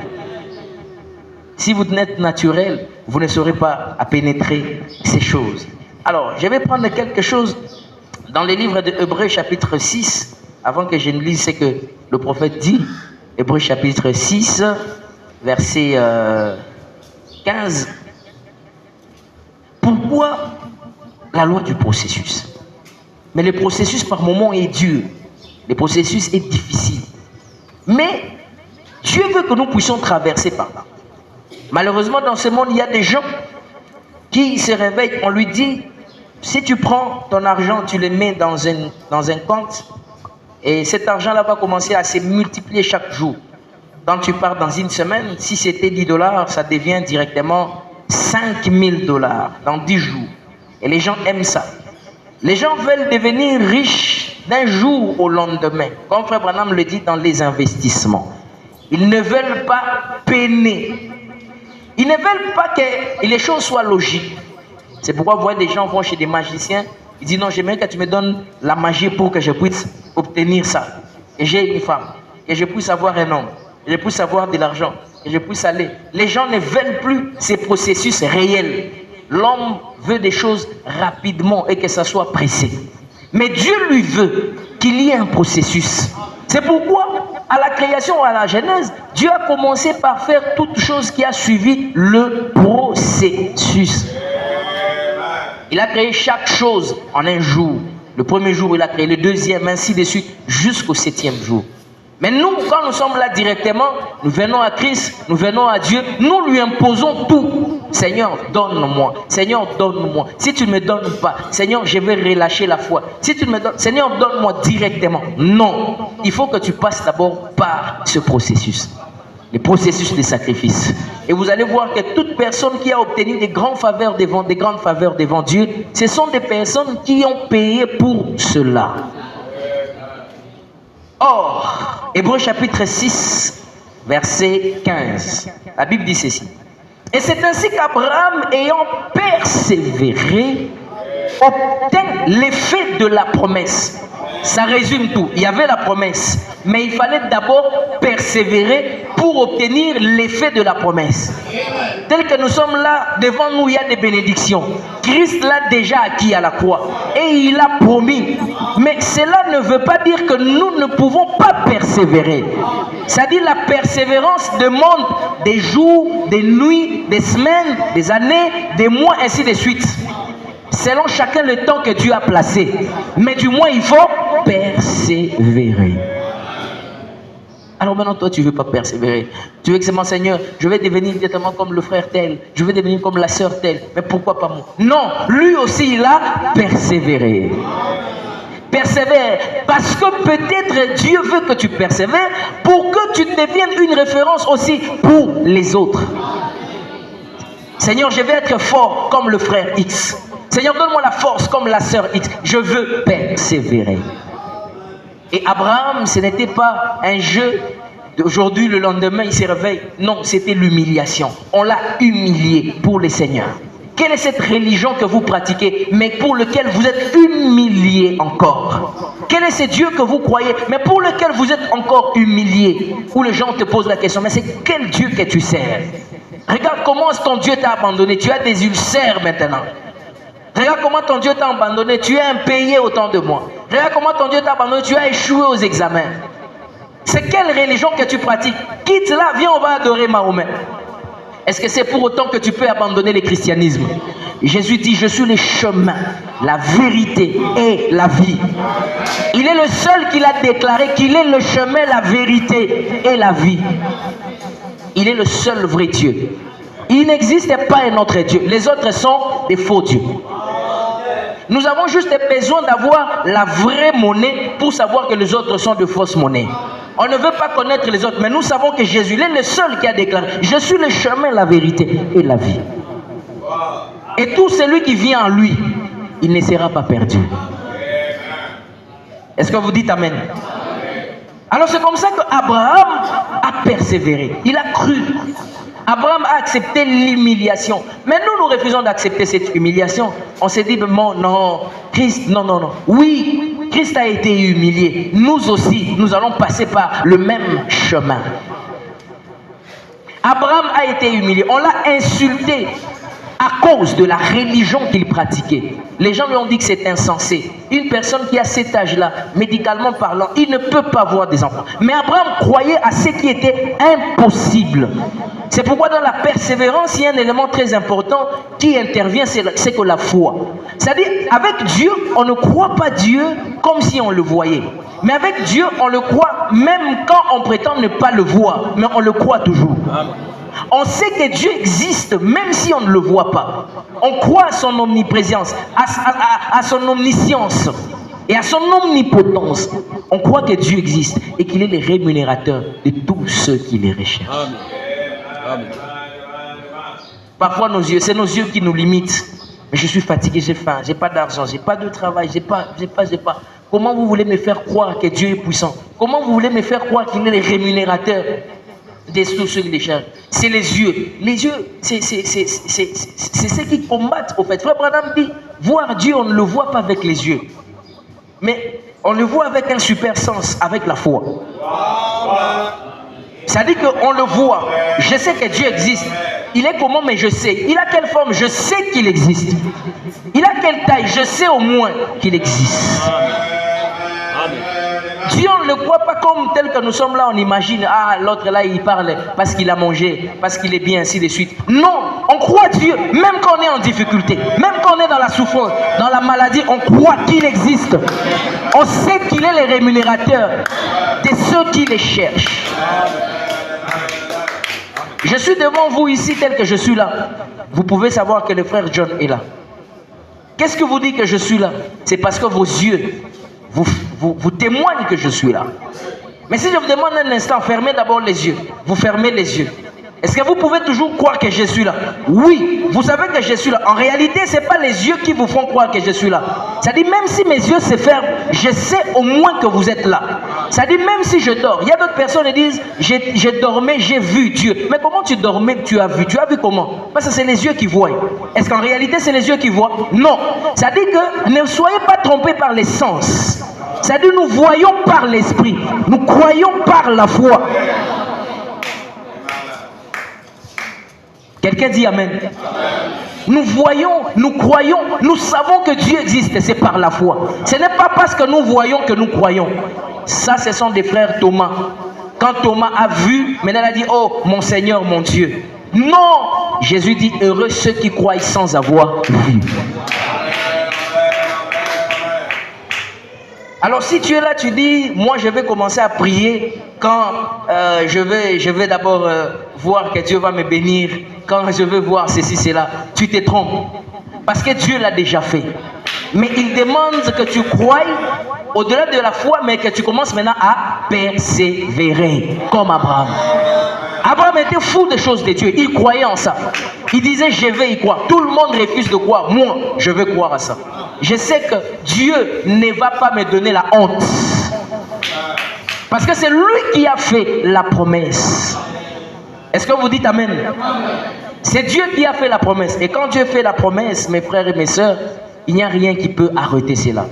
Si vous n'êtes naturel, vous ne saurez pas à pénétrer ces choses. Alors, je vais prendre quelque chose dans le livre de Hébreux chapitre 6, avant que je ne lise ce que le prophète dit. Hébreux chapitre 6, verset 15. Pourquoi la loi du processus? Mais le processus par moments est dur. Le processus est difficile. Mais Dieu veut que nous puissions traverser par là. Malheureusement, dans ce monde, il y a des gens qui se réveillent, on lui dit, si tu prends ton argent, tu le mets dans un compte, et cet argent-là va commencer à se multiplier chaque jour. Quand tu pars dans une semaine, si c'était 10 $, ça devient directement 5 000 $ dans 10 jours. Et les gens aiment ça. Les gens veulent devenir riches d'un jour au lendemain. Comme Frère Branham le dit dans les investissements. Ils ne veulent pas peiner. Ils ne veulent pas que les choses soient logiques. C'est pourquoi vous voyez des gens vont chez des magiciens. Ils disent non, j'aimerais que tu me donnes la magie pour que je puisse obtenir ça. Et j'ai une femme. Et je puisse avoir un homme. Et je puisse avoir de l'argent. Et je puisse aller. Les gens ne veulent plus ces processus réels. L'homme veut des choses rapidement et que ça soit pressé. Mais Dieu lui veut qu'il y ait un processus. C'est pourquoi, à la création, à la Genèse, Dieu a commencé par faire toute chose qui a suivi le processus. Il a créé chaque chose en un jour. Le premier jour, il a créé le deuxième, ainsi de suite, jusqu'au 7e jour. Mais nous, quand nous sommes là directement, nous venons à Christ, nous venons à Dieu, nous lui imposons tout. Seigneur, donne-moi. Seigneur, donne-moi. Si tu ne me donnes pas, Seigneur, je vais relâcher la foi. Si tu me donnes, Seigneur, donne-moi directement. Non. Il faut que tu passes d'abord par ce processus. Le processus de sacrifice. Et vous allez voir que toute personne qui a obtenu des grandes faveurs devant Dieu, ce sont des personnes qui ont payé pour cela. Or, Hébreux chapitre 6, verset 15, la Bible dit ceci. Et c'est ainsi qu'Abraham, ayant persévéré, obtint l'effet de la promesse. Ça résume tout. Il y avait la promesse, mais il fallait d'abord persévérer pour obtenir l'effet de la promesse. Tel que nous sommes là, devant nous, il y a des bénédictions. Christ l'a déjà acquis à la croix et il a promis. Mais cela ne veut pas dire que nous ne pouvons pas persévérer. C'est-à-dire la persévérance demande des jours, des nuits, des semaines, des années, des mois, ainsi de suite. Selon chacun le temps que Dieu a placé. Mais du moins, il faut persévérer. Alors maintenant, toi, tu ne veux pas persévérer. Tu veux que c'est mon Seigneur, je vais devenir directement comme le frère tel, je vais devenir comme la sœur telle. Mais pourquoi pas moi? Non, lui aussi, il a persévéré. Persévère, parce que peut-être Dieu veut que tu persévères pour que tu deviennes une référence aussi pour les autres. Seigneur, je vais être fort comme le frère X. Seigneur, donne-moi la force comme la sœur X. Je veux persévérer. Et Abraham, ce n'était pas un jeu d'aujourd'hui, le lendemain, il se réveille. Non, c'était l'humiliation. On l'a humilié pour le Seigneur. Quelle est cette religion que vous pratiquez, mais pour lequel vous êtes humilié encore? Quel est ce Dieu que vous croyez, mais pour lequel vous êtes encore humilié? Où les gens te posent la question, mais c'est quel Dieu que tu sers? Regarde comment est-ce que ton Dieu t'a abandonné. Tu as des ulcères maintenant. Regarde comment ton Dieu t'a abandonné. Tu es impayé autant de moi. Regarde comment ton Dieu t'a abandonné. Tu as échoué aux examens. C'est quelle religion que tu pratiques? Quitte là, viens, on va adorer Mahomet. Est-ce que c'est pour autant que tu peux abandonner le christianisme? Jésus dit, je suis le chemin, la vérité et la vie. Il est le seul qui l'a déclaré qu'il est le chemin, la vérité et la vie. Il est le seul vrai Dieu. Il n'existe pas un autre Dieu. Les autres sont des faux dieux. Nous avons juste besoin d'avoir la vraie monnaie pour savoir que les autres sont de fausses monnaies. On ne veut pas connaître les autres, mais nous savons que Jésus est le seul qui a déclaré « Je suis le chemin, la vérité et la vie ». Et tout celui qui vient en lui, il ne sera pas perdu. Est-ce que vous dites Amen? Alors c'est comme ça qu'Abraham a persévéré. Il a cru. Abraham a accepté l'humiliation. Mais nous refusons d'accepter cette humiliation. On s'est dit, bon, non, Christ, non, non, non. Oui, Christ a été humilié. Nous aussi, nous allons passer par le même chemin. Abraham a été humilié. On l'a insulté à cause de la religion qu'il pratiquait. Les gens lui ont dit que c'est insensé. Une personne qui a cet âge-là, médicalement parlant, il ne peut pas avoir des enfants. Mais Abraham croyait à ce qui était impossible. C'est pourquoi dans la persévérance, il y a un élément très important qui intervient, c'est que la foi. C'est-à-dire, avec Dieu, on ne croit pas Dieu comme si on le voyait. Mais avec Dieu, on le croit même quand on prétend ne pas le voir. Mais on le croit toujours. On sait que Dieu existe même si on ne le voit pas. On croit à son omniprésence, à son omniscience et à son omnipotence. On croit que Dieu existe et qu'il est le rémunérateur de tous ceux qui les recherchent. Amen. Amen. Parfois nos yeux, c'est nos yeux qui nous limitent. Mais je suis fatigué, j'ai faim, j'ai pas d'argent, j'ai pas de travail, j'ai pas. Comment vous voulez me faire croire que Dieu est puissant? Comment vous voulez me faire croire qu'il est le rémunérateur de tous ceux qui les cherchent? C'est les yeux. Les yeux, c'est ceux qui combattent au fait. Frère Branham dit, voir Dieu, on ne le voit pas avec les yeux. Mais on le voit avec un super sens, avec la foi. Ça dit qu'on le voit. Je sais que Dieu existe. Il est comment, mais je sais. Il a quelle forme? Je sais qu'il existe. Il a quelle taille? Je sais au moins qu'il existe. Dieu, on ne le croit pas comme tel que nous sommes là, on imagine, ah, l'autre là, il parle parce qu'il a mangé, parce qu'il est bien, ainsi de suite. Non, on croit Dieu, même quand on est en difficulté, même quand on est dans la souffrance, dans la maladie, on croit qu'il existe. On sait qu'il est le rémunérateur de ceux qui les cherchent. Je suis devant vous ici tel que je suis là. Vous pouvez savoir que le frère John est là. Qu'est-ce que vous dites que je suis là? C'est parce que vos yeux vous témoignent que je suis là. Mais si je vous demande un instant, fermez d'abord les yeux. Vous fermez les yeux. Est-ce que vous pouvez toujours croire que je suis là? Oui, vous savez que je suis là. En réalité, ce n'est pas les yeux qui vous font croire que je suis là. C'est-à-dire, même si mes yeux se ferment, je sais au moins que vous êtes là. C'est-à-dire, même si je dors, il y a d'autres personnes qui disent, j'ai dormi, j'ai vu Dieu. Mais comment tu dormais, tu as vu? Tu as vu comment? Parce que c'est les yeux qui voient. Est-ce qu'en réalité, c'est les yeux qui voient? Non. C'est-à-dire que ne soyez pas trompés par les sens. C'est-à-dire, nous voyons par l'esprit. Nous croyons par la foi. Quelqu'un dit Amen. Nous voyons, nous croyons, nous savons que Dieu existe, c'est par la foi. Ce n'est pas parce que nous voyons que nous croyons. Ça, ce sont des frères Thomas. Quand Thomas a vu, maintenant il a dit, oh mon Seigneur, mon Dieu. Non, Jésus dit, heureux ceux qui croient sans avoir vu. Alors si tu es là, tu dis, moi je vais commencer à prier quand je vais d'abord voir que Dieu va me bénir, quand je vais voir ceci, cela. Tu te trompes. Parce que Dieu l'a déjà fait. Mais il demande que tu croies au-delà de la foi, mais que tu commences maintenant à persévérer, comme Abraham. Abraham était fou des choses de Dieu. Il croyait en ça. Il disait, je vais y croire. Tout le monde refuse de croire. Moi, je veux croire à ça. Je sais que Dieu ne va pas me donner la honte. Parce que c'est lui qui a fait la promesse. Est-ce que vous dites Amen? C'est Dieu qui a fait la promesse. Et quand Dieu fait la promesse, mes frères et mes sœurs, il n'y a rien qui peut arrêter cela.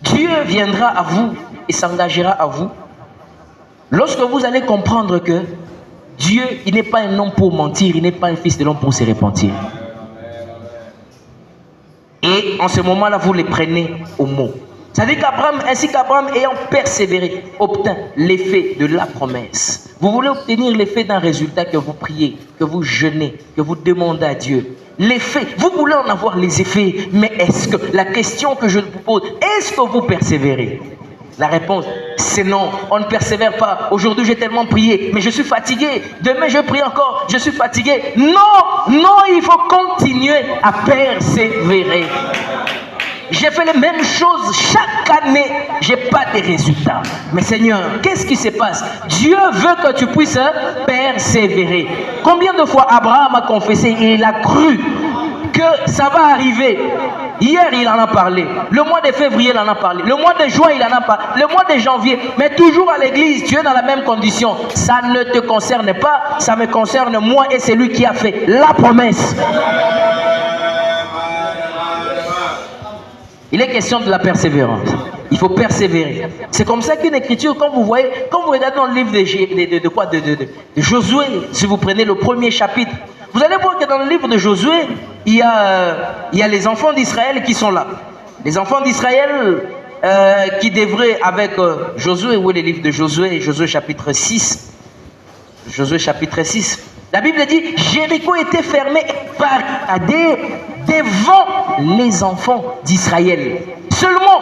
Dieu viendra à vous et s'engagera à vous lorsque vous allez comprendre que Dieu, il n'est pas un homme pour mentir, il n'est pas un fils de l'homme pour se repentir. Et en ce moment-là, vous les prenez au mot. C'est-à-dire qu'Abraham, ainsi qu'Abraham, ayant persévéré, obtint l'effet de la promesse. Vous voulez obtenir l'effet d'un résultat, que vous priez, que vous jeûnez, que vous demandez à Dieu. L'effet, vous voulez en avoir les effets, mais est-ce que, la question que je vous pose, est-ce que vous persévérez? La réponse, c'est non, on ne persévère pas. Aujourd'hui, j'ai tellement prié, mais je suis fatigué. Demain, je prie encore, je suis fatigué. Non, non, il faut continuer à persévérer. J'ai fait les mêmes choses chaque année, je n'ai pas de résultats. Mais Seigneur, qu'est-ce qui se passe? Dieu veut que tu puisses persévérer. Combien de fois Abraham a confessé et il a cru que ça va arriver? Hier, il en a parlé. Le mois de février, il en a parlé. Le mois de juin, il en a parlé. Le mois de janvier. Mais toujours à l'église, tu es dans la même condition. Ça ne te concerne pas. Ça me concerne moi et c'est lui qui a fait la promesse. Il est question de la persévérance. Il faut persévérer. C'est comme ça qu'une écriture, quand vous voyez, quand vous regardez dans le livre de Josué, si vous prenez le premier chapitre, vous allez voir que dans le livre de Josué, il y a les enfants d'Israël qui sont là. Les enfants d'Israël qui devraient, avec Josué, où est le livre de Josué? Josué chapitre 6. Josué chapitre 6. La Bible dit, Jéricho était fermé et barricadé devant les enfants d'Israël. Seulement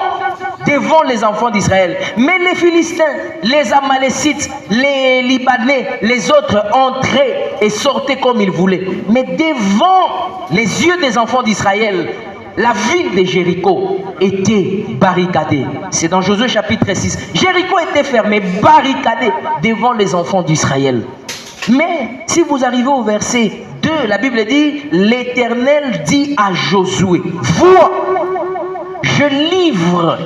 devant les enfants d'Israël. Mais les Philistins, les Amalécites, les Libanais, les autres entraient et sortaient comme ils voulaient. Mais devant les yeux des enfants d'Israël, la ville de Jéricho était barricadée. C'est dans Josué chapitre 6. Jéricho était fermé, barricadé devant les enfants d'Israël. Mais si vous arrivez au verset 2, la Bible dit, l'Éternel dit à Josué, vois, je livre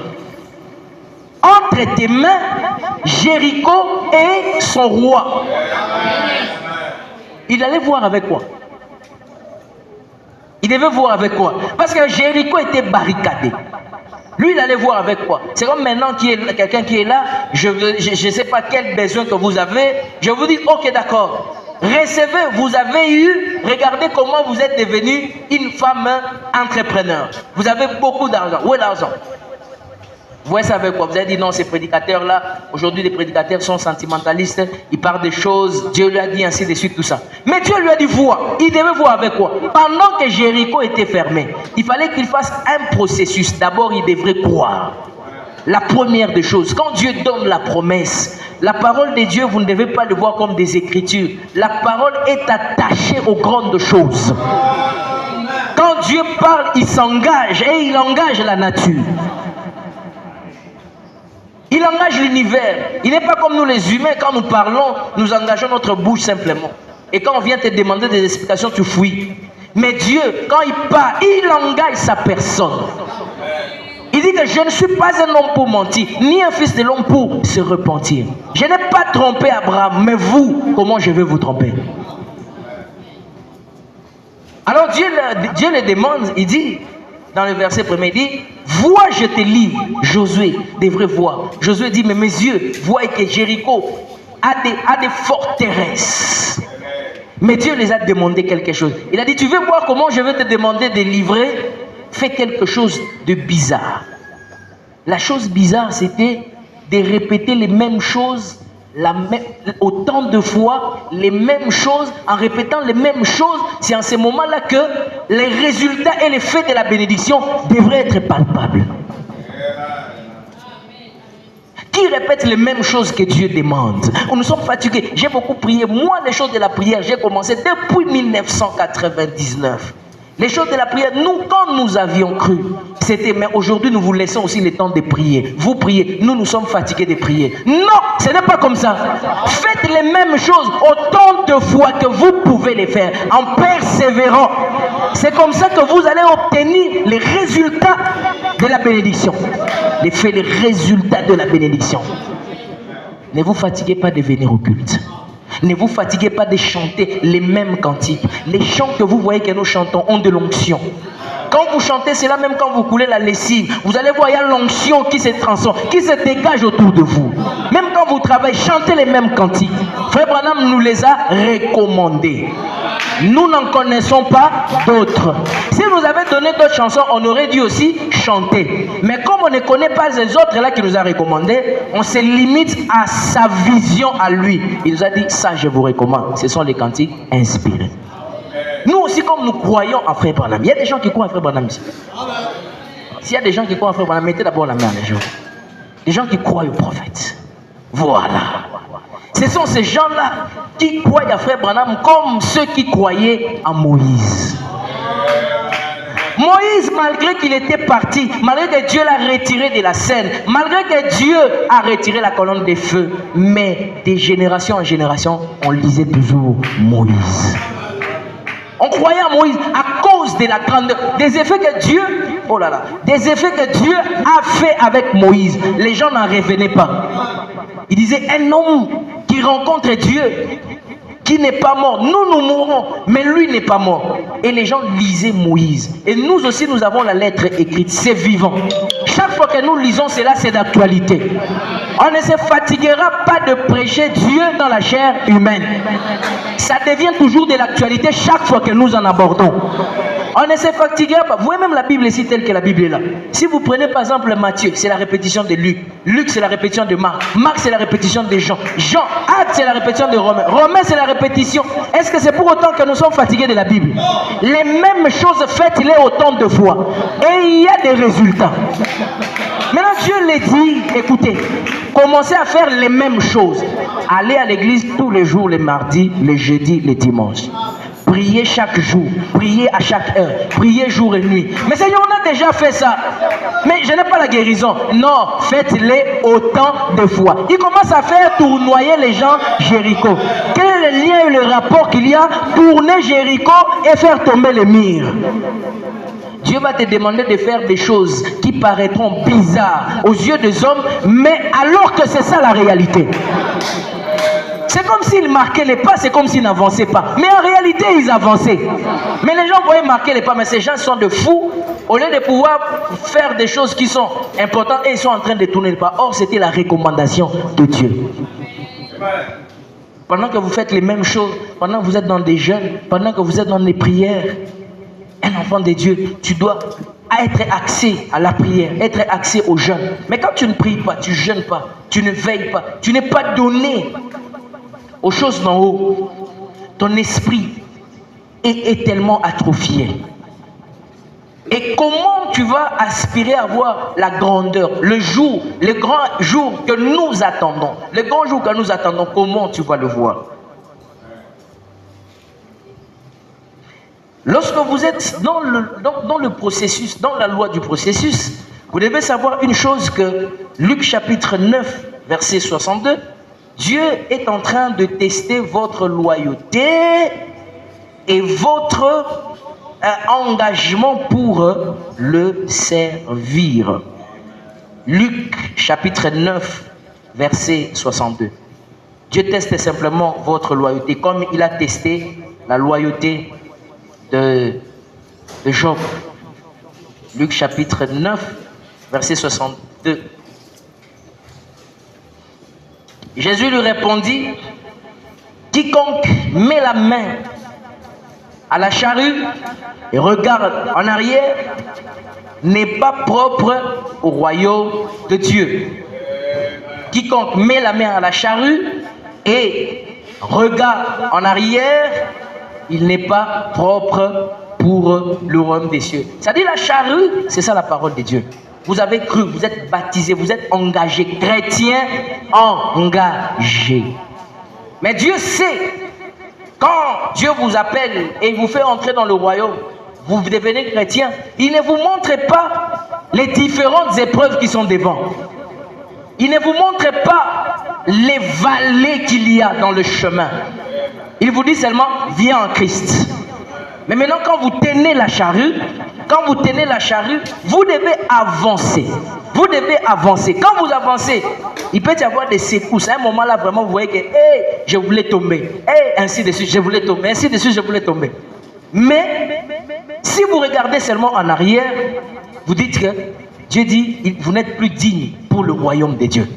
entre tes mains Jéricho et son roi. Il allait voir avec quoi? Il devait voir avec quoi? Parce que Jéricho était barricadé. Lui, il allait voir avec quoi? C'est comme maintenant quelqu'un qui est là, je ne sais pas quel besoin que vous avez, je vous dis, ok d'accord, Recevez, vous avez eu, regardez comment vous êtes devenue une femme entrepreneur. Vous avez beaucoup d'argent. Où est l'argent? Vous savez quoi? Vous avez dit non, ces prédicateurs-là, aujourd'hui les prédicateurs sont sentimentalistes, ils parlent des choses, Dieu lui a dit ainsi de suite, tout ça. Mais Dieu lui a dit voir, il devait voir avec quoi? Pendant que Jéricho était fermé, il fallait qu'il fasse un processus. D'abord, il devrait croire. La première des choses, quand Dieu donne la promesse, la parole de Dieu, vous ne devez pas le voir comme des écritures. La parole est attachée aux grandes choses. Quand Dieu parle, il s'engage et il engage la nature. Il engage l'univers. Il n'est pas comme nous les humains, quand nous parlons, nous engageons notre bouche simplement. Et quand on vient te demander des explications, tu fouilles. Mais Dieu, quand il parle, il engage sa personne. Il dit que je ne suis pas un homme pour mentir, ni un fils de l'homme pour se repentir. Je n'ai pas trompé Abraham, mais vous, comment je vais vous tromper? Alors Dieu le demande, il dit, dans le verset premier, il dit, vois, je te livre. Josué devrait voir. Josué dit, mais mes yeux voient que Jéricho a des forteresses. Mais Dieu les a demandé quelque chose. Il a dit, tu veux voir comment je vais te demander de livrer? Fais quelque chose de bizarre. La chose bizarre, c'était de répéter les mêmes choses autant de fois, les mêmes choses, en répétant les mêmes choses. C'est en ce moment-là que les résultats et les faits de la bénédiction devraient être palpables. Qui répète les mêmes choses que Dieu demande? Nous sommes fatigués. J'ai beaucoup prié. Moi, les choses de la prière, j'ai commencé depuis 1999. Les choses de la prière, nous, quand nous avions cru, c'était, mais aujourd'hui, nous vous laissons aussi le temps de prier. Vous priez, nous sommes fatigués de prier. Non, ce n'est pas comme ça. Faites les mêmes choses autant de fois que vous pouvez les faire, en persévérant. C'est comme ça que vous allez obtenir les résultats de la bénédiction. Les résultats de la bénédiction. Ne vous fatiguez pas de venir au culte. Ne vous fatiguez pas de chanter les mêmes cantiques. Les chants que vous voyez que nous chantons ont de l'onction. Quand vous chantez cela, même quand vous coulez la lessive, vous allez voir, il y a l'onction qui se transforme, qui se dégage autour de vous. Même quand vous travaillez, chantez les mêmes cantiques. Frère Branham nous les a recommandés. Nous n'en connaissons pas d'autres. Si nous avait donné d'autres chansons, on aurait dû aussi chanter. Mais comme on ne connaît pas les autres là qui nous a recommandés, on se limite à sa vision à lui. Il nous a dit, ça je vous recommande. Ce sont les cantiques inspirés. Nous aussi, comme nous croyons en Frère Branham, il y a des gens qui croient en Frère Branham ici. S'il y a des gens qui croient en Frère Branham, mettez d'abord la main les gens. Des gens qui croient au prophète. Voilà. Ce sont ces gens-là qui croient à Frère Branham comme ceux qui croyaient en Moïse. Moïse, malgré qu'il était parti, malgré que Dieu l'a retiré de la scène, malgré que Dieu a retiré la colonne de feu, mais de génération en génération, on lisait toujours Moïse. On croyait en Moïse à cause de la grandeur, des effets que Dieu, oh là là, des effets que Dieu a fait avec Moïse. Les gens n'en revenaient pas. Il disait, un homme qui rencontre Dieu, qui n'est pas mort. Nous mourrons, mais lui n'est pas mort. Et les gens lisaient Moïse. Et nous aussi, nous avons la lettre écrite. C'est vivant. Chaque fois que nous lisons cela, c'est d'actualité. On ne se fatiguera pas de prêcher Dieu dans la chair humaine. Ça devient toujours de l'actualité chaque fois que nous en abordons. On ne se fatiguera pas. Vous voyez même la Bible ici telle que la Bible est là. Si vous prenez par exemple Matthieu, c'est la répétition de Luc. Luc, c'est la répétition de Marc. Marc, c'est la répétition de Jean. Jean, Actes, c'est la répétition de Romain. Romain, c'est la répétition. Est-ce que c'est pour autant que nous sommes fatigués de la Bible? Les mêmes choses faites-les autant de fois. Et il y a des résultats. Maintenant, Dieu les dit, écoutez, commencez à faire les mêmes choses. Allez à l'église tous les jours, les mardis, les jeudis, les dimanches. Priez chaque jour, priez à chaque heure, priez jour et nuit. Mais Seigneur, on a déjà fait ça. Mais je n'ai pas la guérison. Non, faites-les autant de fois. Il commence à faire tournoyer les gens Jéricho. Quel est le lien et le rapport qu'il y a? Tourner Jéricho et faire tomber les murs. Dieu va te demander de faire des choses qui paraîtront bizarres aux yeux des hommes, mais alors que c'est ça la réalité. C'est comme s'ils marquaient les pas, c'est comme s'ils n'avançaient pas. Mais en réalité, ils avançaient. Mais les gens voyaient marquer les pas, mais ces gens sont de fous. Au lieu de pouvoir faire des choses qui sont importantes, et ils sont en train de tourner les pas. Or, c'était la recommandation de Dieu. pendant que vous faites les mêmes choses, pendant que vous êtes dans des jeûnes, pendant que vous êtes dans des prières, un enfant de Dieu, tu dois être axé à la prière, être axé au jeûne. Mais quand tu ne pries pas, tu ne jeûnes pas, tu ne veilles pas, tu n'es pas donné aux choses d'en haut, ton esprit est tellement atrophié. Et comment tu vas aspirer à voir la grandeur, le jour, le grand jour que nous attendons, le grand jour que nous attendons, comment tu vas le voir? Lorsque vous êtes dans le processus, dans la loi du processus, vous devez savoir une chose que Luc chapitre 9, verset 62, Dieu est en train de tester votre loyauté et votre engagement pour le servir. Luc chapitre 9, verset 62. Dieu teste simplement votre loyauté, comme il a testé la loyauté de Job. Luc chapitre 9, verset 62. Jésus lui répondit, quiconque met la main à la charrue et regarde en arrière n'est pas propre au royaume de Dieu. Quiconque met la main à la charrue et regarde en arrière, il n'est pas propre pour le royaume des cieux. C'est-à-dire la charrue, c'est ça la parole de Dieu. Vous avez cru, vous êtes baptisé, vous êtes engagé, chrétien engagé. Mais Dieu sait, quand Dieu vous appelle et vous fait entrer dans le royaume, vous devenez chrétien, il ne vous montre pas les différentes épreuves qui sont devant. Il ne vous montre pas les vallées qu'il y a dans le chemin. Il vous dit seulement, viens en Christ. Mais maintenant, quand vous tenez la charrue, vous devez avancer. Vous devez avancer. Quand vous avancez, il peut y avoir des secousses. À un moment là, vraiment, vous voyez que, je voulais tomber. Ainsi de suite, je voulais tomber. Ainsi de suite, je voulais tomber. Mais, si vous regardez seulement en arrière, vous dites que Dieu dit, vous n'êtes plus digne pour le royaume de Dieu.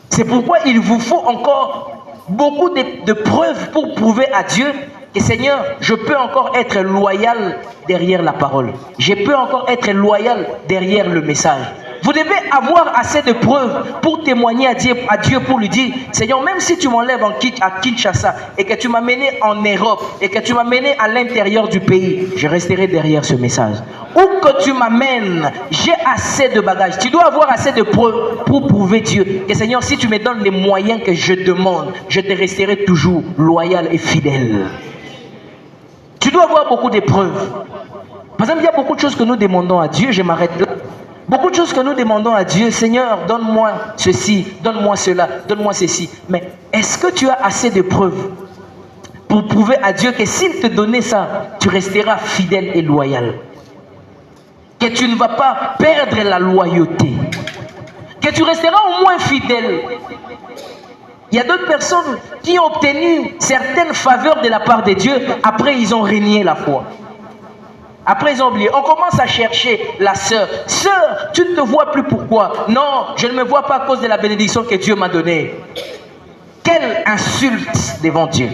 C'est pourquoi il vous faut encore beaucoup de preuves pour prouver à Dieu que Seigneur, je peux encore être loyal derrière la parole. Je peux encore être loyal derrière le message. Vous devez avoir assez de preuves pour témoigner à Dieu pour lui dire, Seigneur, même si tu m'enlèves à Kinshasa et que tu m'as mené en Europe et que tu m'as mené à l'intérieur du pays, je resterai derrière ce message. Où que tu m'amènes, j'ai assez de bagages. Tu dois avoir assez de preuves pour prouver Dieu que Seigneur, si tu me donnes les moyens que je demande, je te resterai toujours loyal et fidèle. Tu dois avoir beaucoup de preuves. Par exemple, il y a beaucoup de choses que nous demandons à Dieu, je m'arrête là. Beaucoup de choses que nous demandons à Dieu, Seigneur, donne-moi ceci, donne-moi cela, donne-moi ceci. Mais est-ce que tu as assez de preuves pour prouver à Dieu que s'il te donnait ça, tu resteras fidèle et loyal? Que tu ne vas pas perdre la loyauté. Que tu resteras au moins fidèle. Il y a d'autres personnes qui ont obtenu certaines faveurs de la part de Dieu, après ils ont renié la foi. Après ils ont oublié. On commence à chercher la sœur. Sœur, tu ne te vois plus pourquoi? Non, je ne me vois pas à cause de la bénédiction que Dieu m'a donnée. Quelle insulte devant Dieu.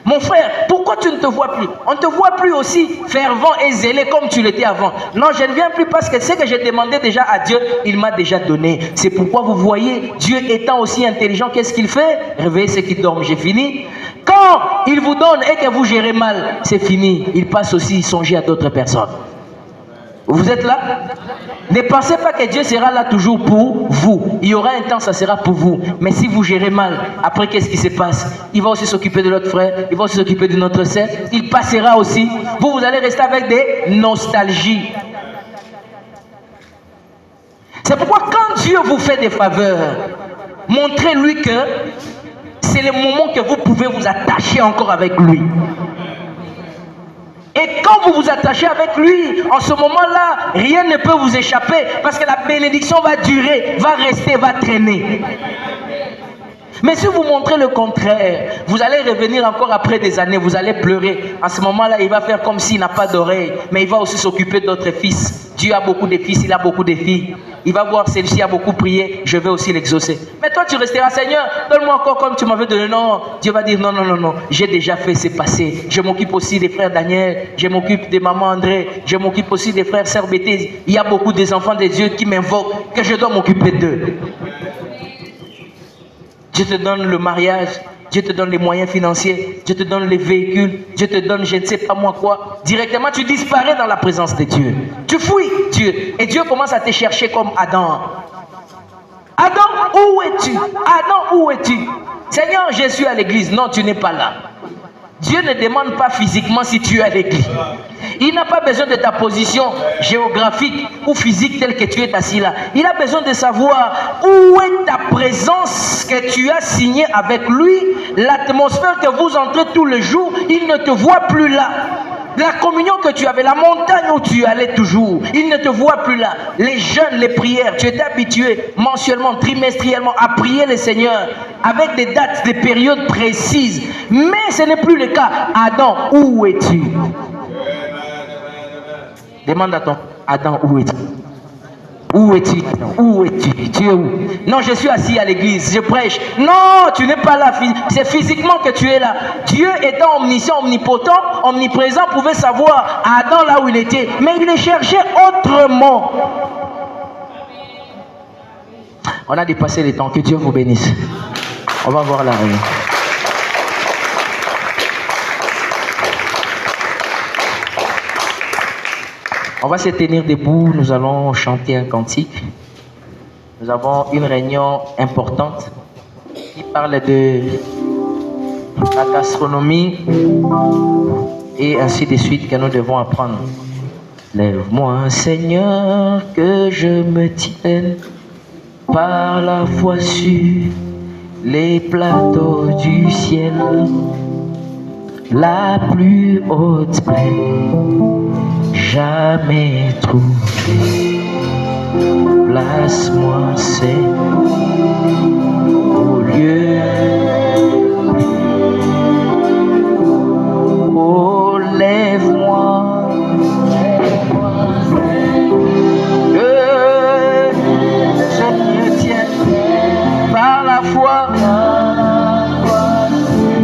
Mon frère, pourquoi tu ne te vois plus? On ne te voit plus aussi fervent et zélé comme tu l'étais avant. Non, je ne viens plus parce que ce que j'ai demandé déjà à Dieu, il m'a déjà donné. C'est pourquoi vous voyez, Dieu étant aussi intelligent, qu'est-ce qu'il fait? Réveillez ceux qui dorment, j'ai fini. Quand il vous donne et que vous gérez mal, c'est fini. Il passe aussi songer à d'autres personnes. Vous êtes là? Ne pensez pas que Dieu sera là toujours pour vous. Il y aura un temps, ça sera pour vous. Mais si vous gérez mal, après qu'est-ce qui se passe? Il va aussi s'occuper de notre frère, il va aussi s'occuper de notre sœur. Il passera aussi. Vous allez rester avec des nostalgies. C'est pourquoi quand Dieu vous fait des faveurs, montrez-lui que c'est le moment que vous pouvez vous attacher encore avec lui. Et quand vous vous attachez avec lui, en ce moment-là, rien ne peut vous échapper parce que la bénédiction va durer, va rester, va traîner. Mais si vous montrez le contraire, vous allez revenir encore après des années, vous allez pleurer. À ce moment-là, il va faire comme s'il n'a pas d'oreille, mais il va aussi s'occuper d'autres fils. Dieu a beaucoup de fils, il a beaucoup de filles. Il va voir celle-ci a beaucoup prié, je vais aussi l'exaucer. Mais toi, tu resteras, Seigneur, donne-moi encore comme tu m'avais donné. Non, Dieu va dire non, non, non, non, j'ai déjà fait, c'est passé. Je m'occupe aussi des frères Daniel, je m'occupe de maman André, je m'occupe aussi des frères Sœur Béthèse. Il y a beaucoup des enfants de Dieu qui m'invoquent, que je dois m'occuper d'eux. Dieu te donne le mariage, Dieu te donne les moyens financiers, Dieu te donne les véhicules, Dieu te donne je ne sais pas moi quoi. Directement, tu disparais dans la présence de Dieu. Tu fuis Dieu. Et Dieu commence à te chercher comme Adam. Adam, où es-tu? Adam, où es-tu? Seigneur, je suis à l'église. Non, tu n'es pas là. Dieu ne demande pas physiquement si tu es à l'église. Il n'a pas besoin de ta position géographique ou physique telle que tu es assis là. Il a besoin de savoir où est ta présence que tu as signée avec lui. L'atmosphère que vous entrez tous les jours, il ne te voit plus là. La communion que tu avais, la montagne où tu allais toujours, il ne te voit plus là. Les jeûnes, les prières, tu étais habitué mensuellement, trimestriellement à prier le Seigneur avec des dates, des périodes précises. Mais ce n'est plus le cas. Adam, où es-tu? Demande à ton Adam, où es-tu? Où es-tu? Où es-tu? Tu es où? Non, je suis assis à l'église, je prêche. Non, tu n'es pas là. C'est physiquement que tu es là. Dieu étant omniscient, omnipotent, omniprésent, pouvait savoir Adam là où il était. Mais il le cherchait autrement. On a dépassé les temps. Que Dieu vous bénisse. On va voir la réunion. On va se tenir debout, nous allons chanter un cantique. Nous avons une réunion importante qui parle de la gastronomie et ainsi de suite que nous devons apprendre. Lève-moi, Seigneur, que je me tienne par la foi sur les plateaux du ciel, la plus haute plaine jamais trouvé. Place-moi, Seigneur, au lieu. Oh, lève-moi, que je me tienne par la foi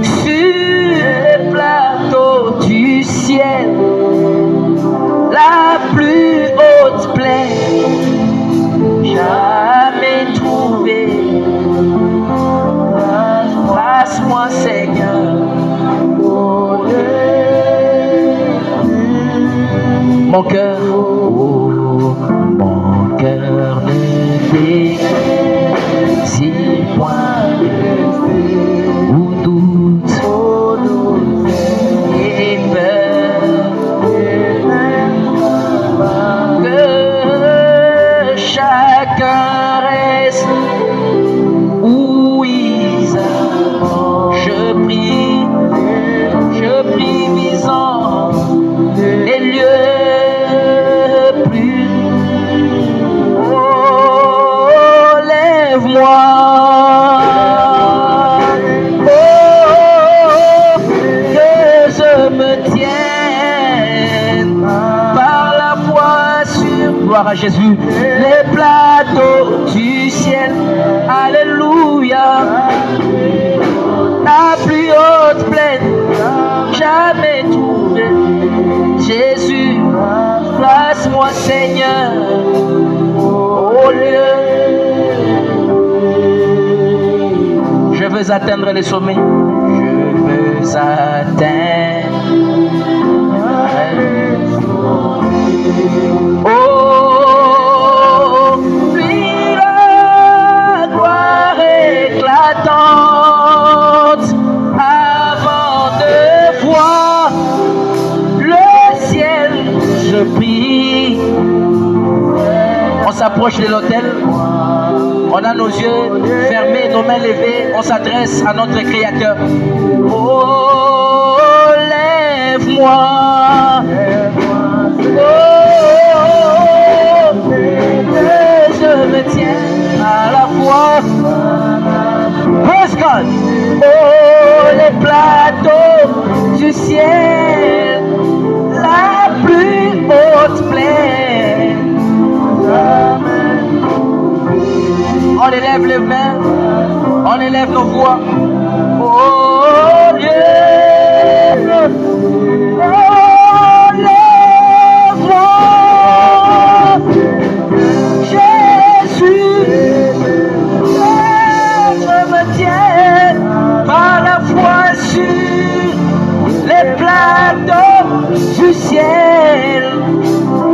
sur les plateaux du ciel, la plus haute plaine jamais trouvée. Passe-moi, Seigneur, mon cœur, oh, mon cœur ne désire point ou doute et peur. Chacun reste où il a. Je prie visant les lieux plus. Oh, lève-moi. Oh, que je me tienne par la foi sur, gloire à Jésus, les plateaux du ciel. Alléluia. La plus haute plaine jamais trouvée. Jésus, place-moi, Seigneur, au lieu. Je veux atteindre les sommets. Je veux atteindre. Oh, puis la gloire éclatante avant de voir le ciel. Je prie. On s'approche de l'autel. On a nos yeux fermés, nos mains levées. On s'adresse à notre Créateur. Oh, lève-moi. Je me tiens à la foi. Praise God. d'eau du ciel, la plus haute plaine. On élève les mains, on élève nos voix. Oh Dieu, oh les voix, Jésus, je me tiens par la foi sur les plateaux du ciel,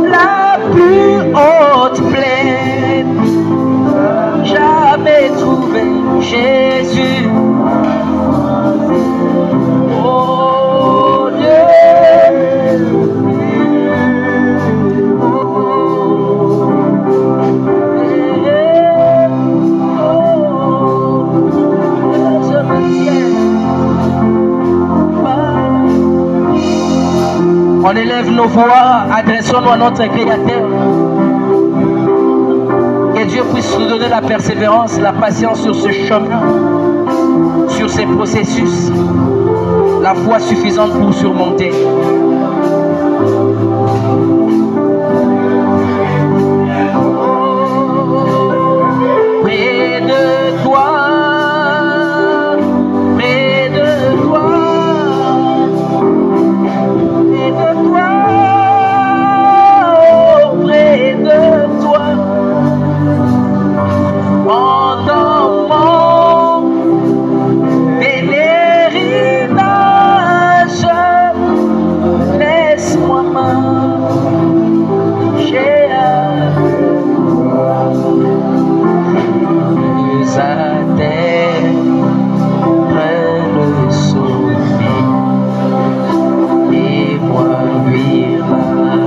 la plus haute plaine. Jamais trouvé Jésus. Oh Dieu, je me tiens. On élève nos voix, adressons-nous à notre Créateur. Que Dieu puisse nous donner la persévérance, la patience sur ce chemin, sur ces processus, la foi suffisante pour surmonter. Près de toi, près de toi, près de toi, oh, près de toi. Pendant mon pèlerinage, laisse-moi marcher plus à terre, le sommet, et moi vivre la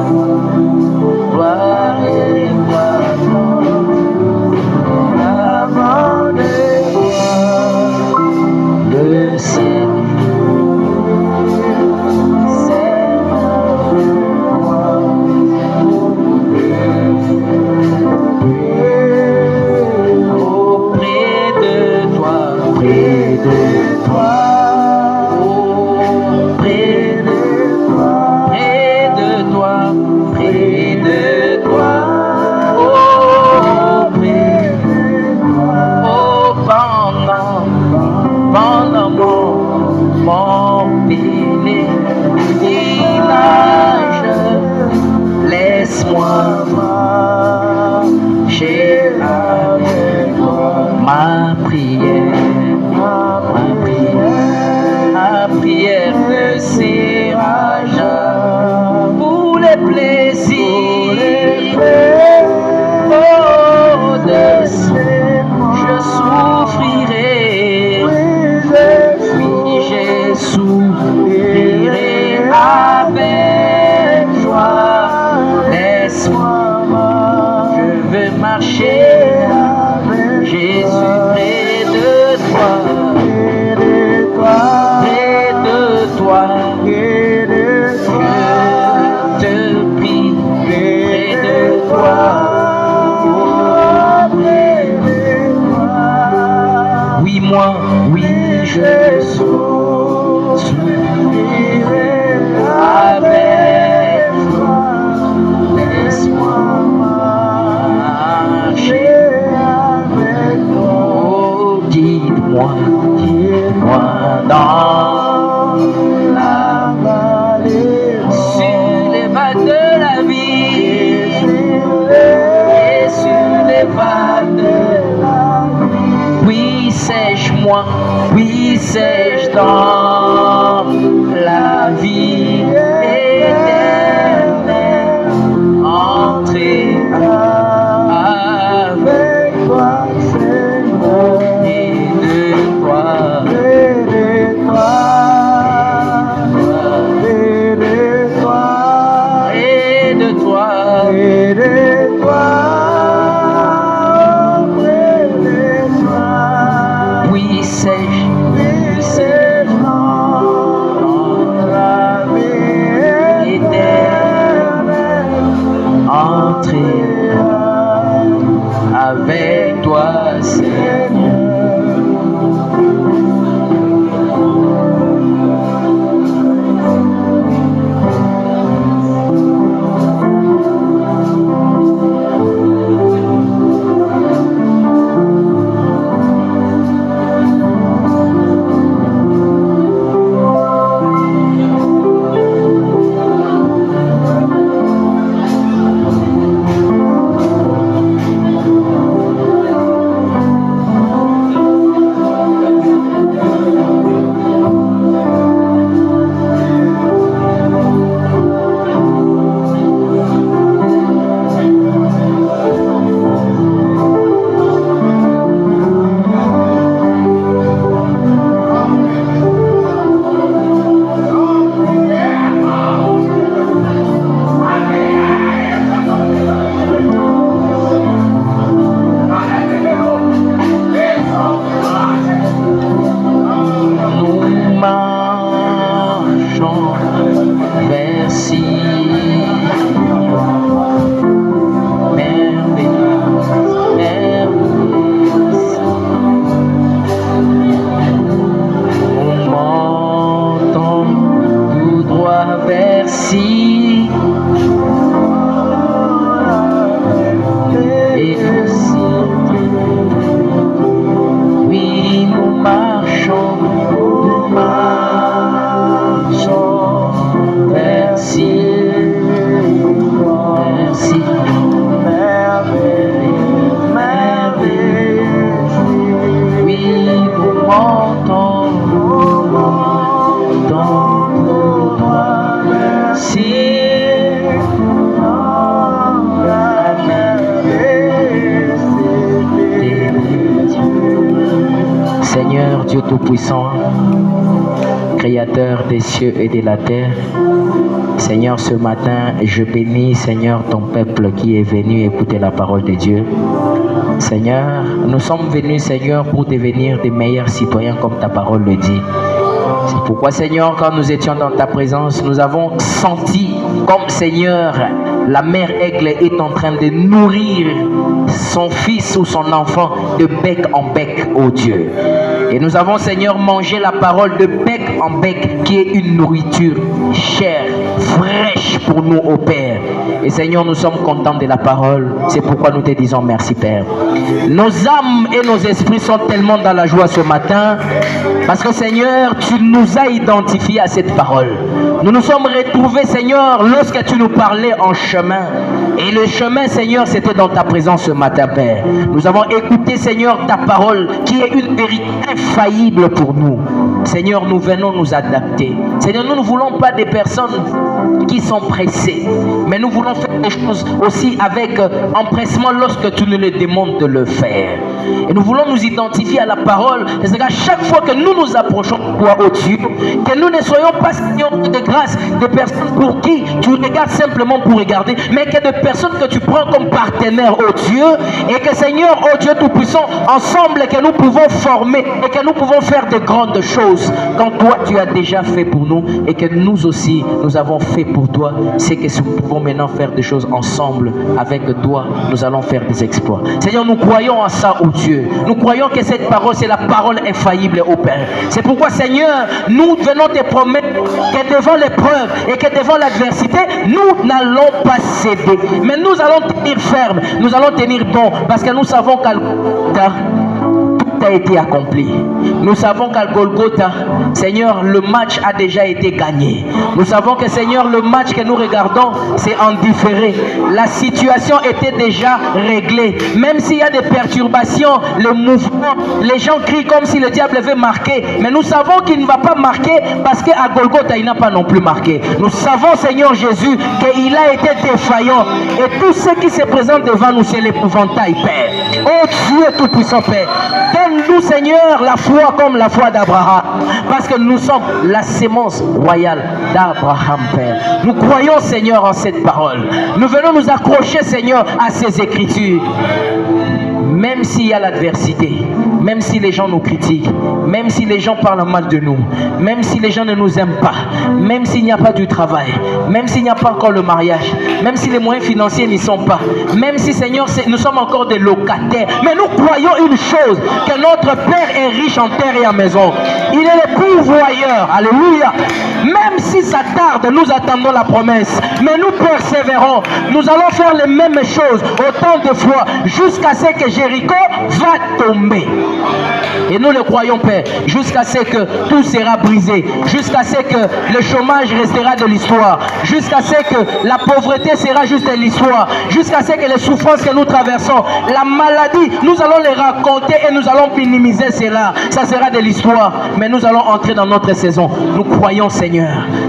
gloire et gloire. Le ciel, auprès de toi, près de toi, près de toi, près de toi, près de toi, oh, près de toi, oh, pendant mon pèlerinage, laisse-moi marcher avec toi. Ma prière ne sera jamais pour les plaisirs. Oh, de je souffrirai. Je sourirai avec joie. Laisse-moi, je veux marcher avec Jésus près de toi, près de toi. Je te prie près de toi. Oui, moi, oui, je sourirai avec toi. Laisse-moi marcher avec toi. Oh, guide-moi dans la vallée, sur les vagues de la vie, et sur les vagues de la vie. Oui, sèche-moi, oui, sèche dans la vie éternelle. Entrez avec toi, Seigneur, et de toi, et de toi, et de toi, et de toi, et de toi. Avec toi, Seigneur. Dieu Tout-Puissant, Créateur des cieux et de la terre, Seigneur, ce matin, je bénis, Seigneur, ton peuple qui est venu écouter la parole de Dieu. Seigneur, nous sommes venus, Seigneur, pour devenir des meilleurs citoyens comme ta parole le dit. C'est pourquoi, Seigneur, quand nous étions dans ta présence, nous avons senti comme, Seigneur, la mère aigle est en train de nourrir son fils ou son enfant de bec en bec, ô Dieu. Et nous avons, Seigneur, mangé la parole de bec en bec, qui est une nourriture chère, fraîche pour nous, ô Père. Et Seigneur, nous sommes contents de la parole. C'est pourquoi nous te disons merci, Père. Nos âmes et nos esprits sont tellement dans la joie ce matin, parce que, Seigneur, tu nous as identifiés à cette parole. Nous nous sommes retrouvés, Seigneur, lorsque tu nous parlais en chemin. Et le chemin, Seigneur, c'était dans ta présence ce matin, Père. Nous avons écouté, Seigneur, ta parole, qui est une vérité infaillible pour nous. Seigneur, nous venons nous adapter. Seigneur, nous ne voulons pas des personnes qui sont pressées, mais nous voulons faire des choses aussi avec empressement lorsque tu nous les demandes de le faire. Et nous voulons nous identifier à la parole, parce qu'à chaque fois que nous nous approchons de toi, ô Dieu, que nous ne soyons pas, Seigneur, de grâce, des personnes pour qui tu regardes simplement pour regarder, mais que des personnes que tu prends comme partenaires, ô Dieu, et que, Seigneur, ô Dieu Tout-Puissant, ensemble, que nous pouvons former et que nous pouvons faire de grandes choses, quand toi tu as déjà fait pour nous et que nous aussi nous avons fait pour toi. C'est que nous pouvons maintenant faire des choses ensemble avec toi, nous allons faire des exploits. Seigneur, nous croyons en ça, ô Dieu. Nous croyons que cette parole, c'est la parole infaillible, ô Père. C'est pourquoi, Seigneur, nous venons te promettre que devant l'épreuve et que devant l'adversité, nous n'allons pas céder, mais nous allons tenir ferme, nous allons tenir bon, parce que nous savons qu'à a été accompli. Nous savons qu'à Golgotha, Seigneur, le match a déjà été gagné. Nous savons que, Seigneur, le match que nous regardons, c'est en différé. La situation était déjà réglée. Même s'il y a des perturbations, le mouvement, les gens crient comme si le diable avait marqué. Mais nous savons qu'il ne va pas marquer parce qu'à Golgotha, il n'a pas non plus marqué. Nous savons, Seigneur Jésus, qu'il a été défaillant. Et tout ce qui se présente devant nous, c'est l'épouvantail, Père. Oh Dieu Tout-Puissant, Père. Donne-nous, Seigneur, la foi comme la foi d'Abraham. Parce que nous sommes la sémence royale d'Abraham, Père. Nous croyons, Seigneur, en cette parole. Nous venons nous accrocher, Seigneur, à ces écritures. Même s'il y a l'adversité, même si les gens nous critiquent, même si les gens parlent mal de nous, même si les gens ne nous aiment pas, même s'il n'y a pas du travail, même s'il n'y a pas encore le mariage, même si les moyens financiers n'y sont pas, même si, Seigneur, nous sommes encore des locataires, mais nous croyons une chose, que notre Père est riche en terre et en maison. Il est le pourvoyeur. Alléluia. Même si ça tarde, nous attendons la promesse, mais nous persévérons. Nous allons faire les mêmes choses autant de fois jusqu'à ce que Jéricho va tomber. Et nous le croyons, Père, jusqu'à ce que tout sera brisé, jusqu'à ce que le chômage restera de l'histoire, jusqu'à ce que la pauvreté sera juste de l'histoire, jusqu'à ce que les souffrances que nous traversons, la maladie, nous allons les raconter et nous allons minimiser cela. Ça sera de l'histoire, mais nous allons entrer dans notre saison. Nous croyons, Seigneur.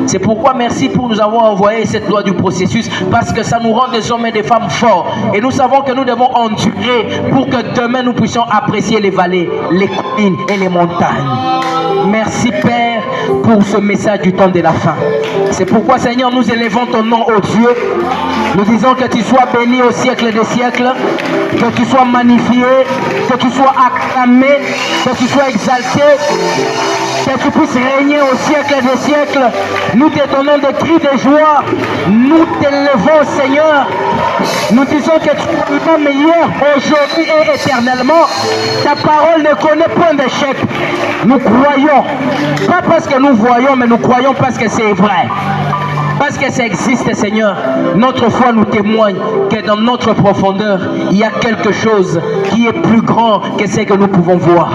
C'est pourquoi merci pour nous avoir envoyé cette loi du processus, parce que ça nous rend des hommes et des femmes forts. Et nous savons que nous devons endurer pour que demain nous puissions apprécier les vallées, les collines et les montagnes. Merci, Père, pour ce message du temps de la fin. C'est pourquoi, Seigneur, nous élevons ton nom, ô Dieu. Nous disons que tu sois béni au siècle des siècles, que tu sois magnifié, que tu sois acclamé, que tu sois exalté, que tu puisses régner au siècle des siècles. Nous te donnons des cris de joie. Nous t'élevons, Seigneur. Nous disons que tu es le meilleur aujourd'hui et éternellement. Ta parole ne connaît point d'échec. Nous croyons, pas parce que nous voyons, mais nous croyons parce que c'est vrai. Parce que ça existe, Seigneur. Notre foi nous témoigne que dans notre profondeur, il y a quelque chose qui est plus grand que ce que nous pouvons voir.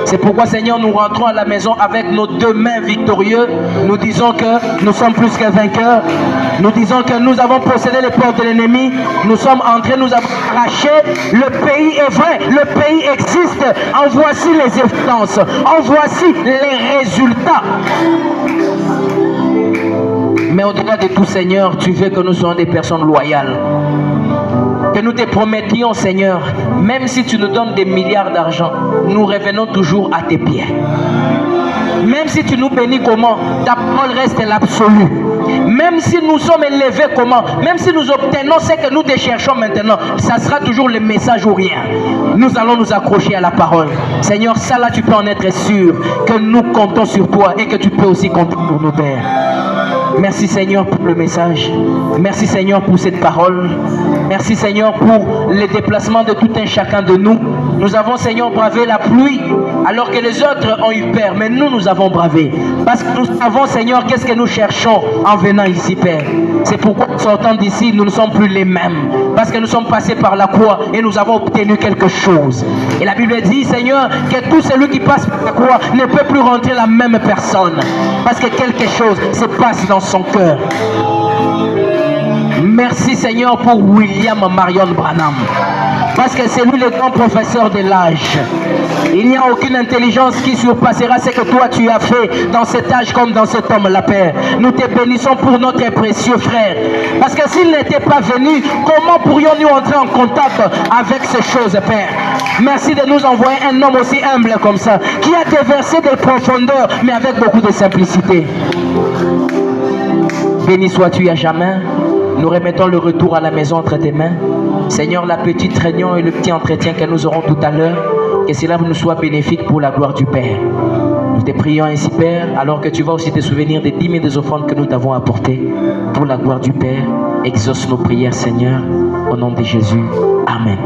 C'est pourquoi, Seigneur, nous rentrons à la maison avec nos deux mains victorieux. Nous disons que nous sommes plus que vainqueurs. Nous disons que nous avons possédé les portes de l'ennemi. Nous sommes entrés, nous avons arraché. Le pays est vrai, le pays existe. En voici les évidences. En voici les résultats. Mais au-delà de tout, Seigneur, tu veux que nous soyons des personnes loyales. que nous te promettions, Seigneur, même si tu nous donnes des milliards d'argent, nous revenons toujours à tes pieds. Même si tu nous bénis comment, ta parole reste l'absolu. Même si nous sommes élevés comment, même si nous obtenons ce que nous te cherchons maintenant, ça sera toujours le message ou rien. Nous allons nous accrocher à la parole. Seigneur, ça là tu peux en être sûr, que nous comptons sur toi et que tu peux aussi compter pour nos pères. Merci Seigneur pour le message. Merci Seigneur pour cette parole. Merci Seigneur pour les déplacements de tout un chacun de nous. Nous avons Seigneur bravé la pluie alors que les autres ont eu peur. Mais nous avons bravé. Parce que nous savons Seigneur qu'est-ce que nous cherchons en venant ici Père. C'est pourquoi en sortant d'ici nous ne sommes plus les mêmes. Parce que nous sommes passés par la croix et nous avons obtenu quelque chose. Et la Bible dit Seigneur que tout celui qui passe par la croix ne peut plus rentrer la même personne. Parce que quelque chose se passe dans son cœur. Merci Seigneur pour William Marion Branham. Parce que c'est lui le grand professeur de l'âge. Il n'y a aucune intelligence qui surpassera ce que toi tu as fait dans cet âge comme dans cet homme, la Père. Nous te bénissons pour notre précieux frère. Parce que s'il n'était pas venu, comment pourrions-nous entrer en contact avec ces choses, Père? Merci de nous envoyer un homme aussi humble comme ça, qui a déversé des profondeurs, mais avec beaucoup de simplicité. Béni sois-tu à jamais. Nous remettons le retour à la maison entre tes mains. Seigneur, la petite réunion et le petit entretien que nous aurons tout à l'heure, que cela nous soit bénéfique pour la gloire du Père. Nous te prions ainsi, Père, alors que tu vas aussi te souvenir des dîmes et des offrandes que nous t'avons apportées. Pour la gloire du Père, exauce nos prières, Seigneur, au nom de Jésus. Amen.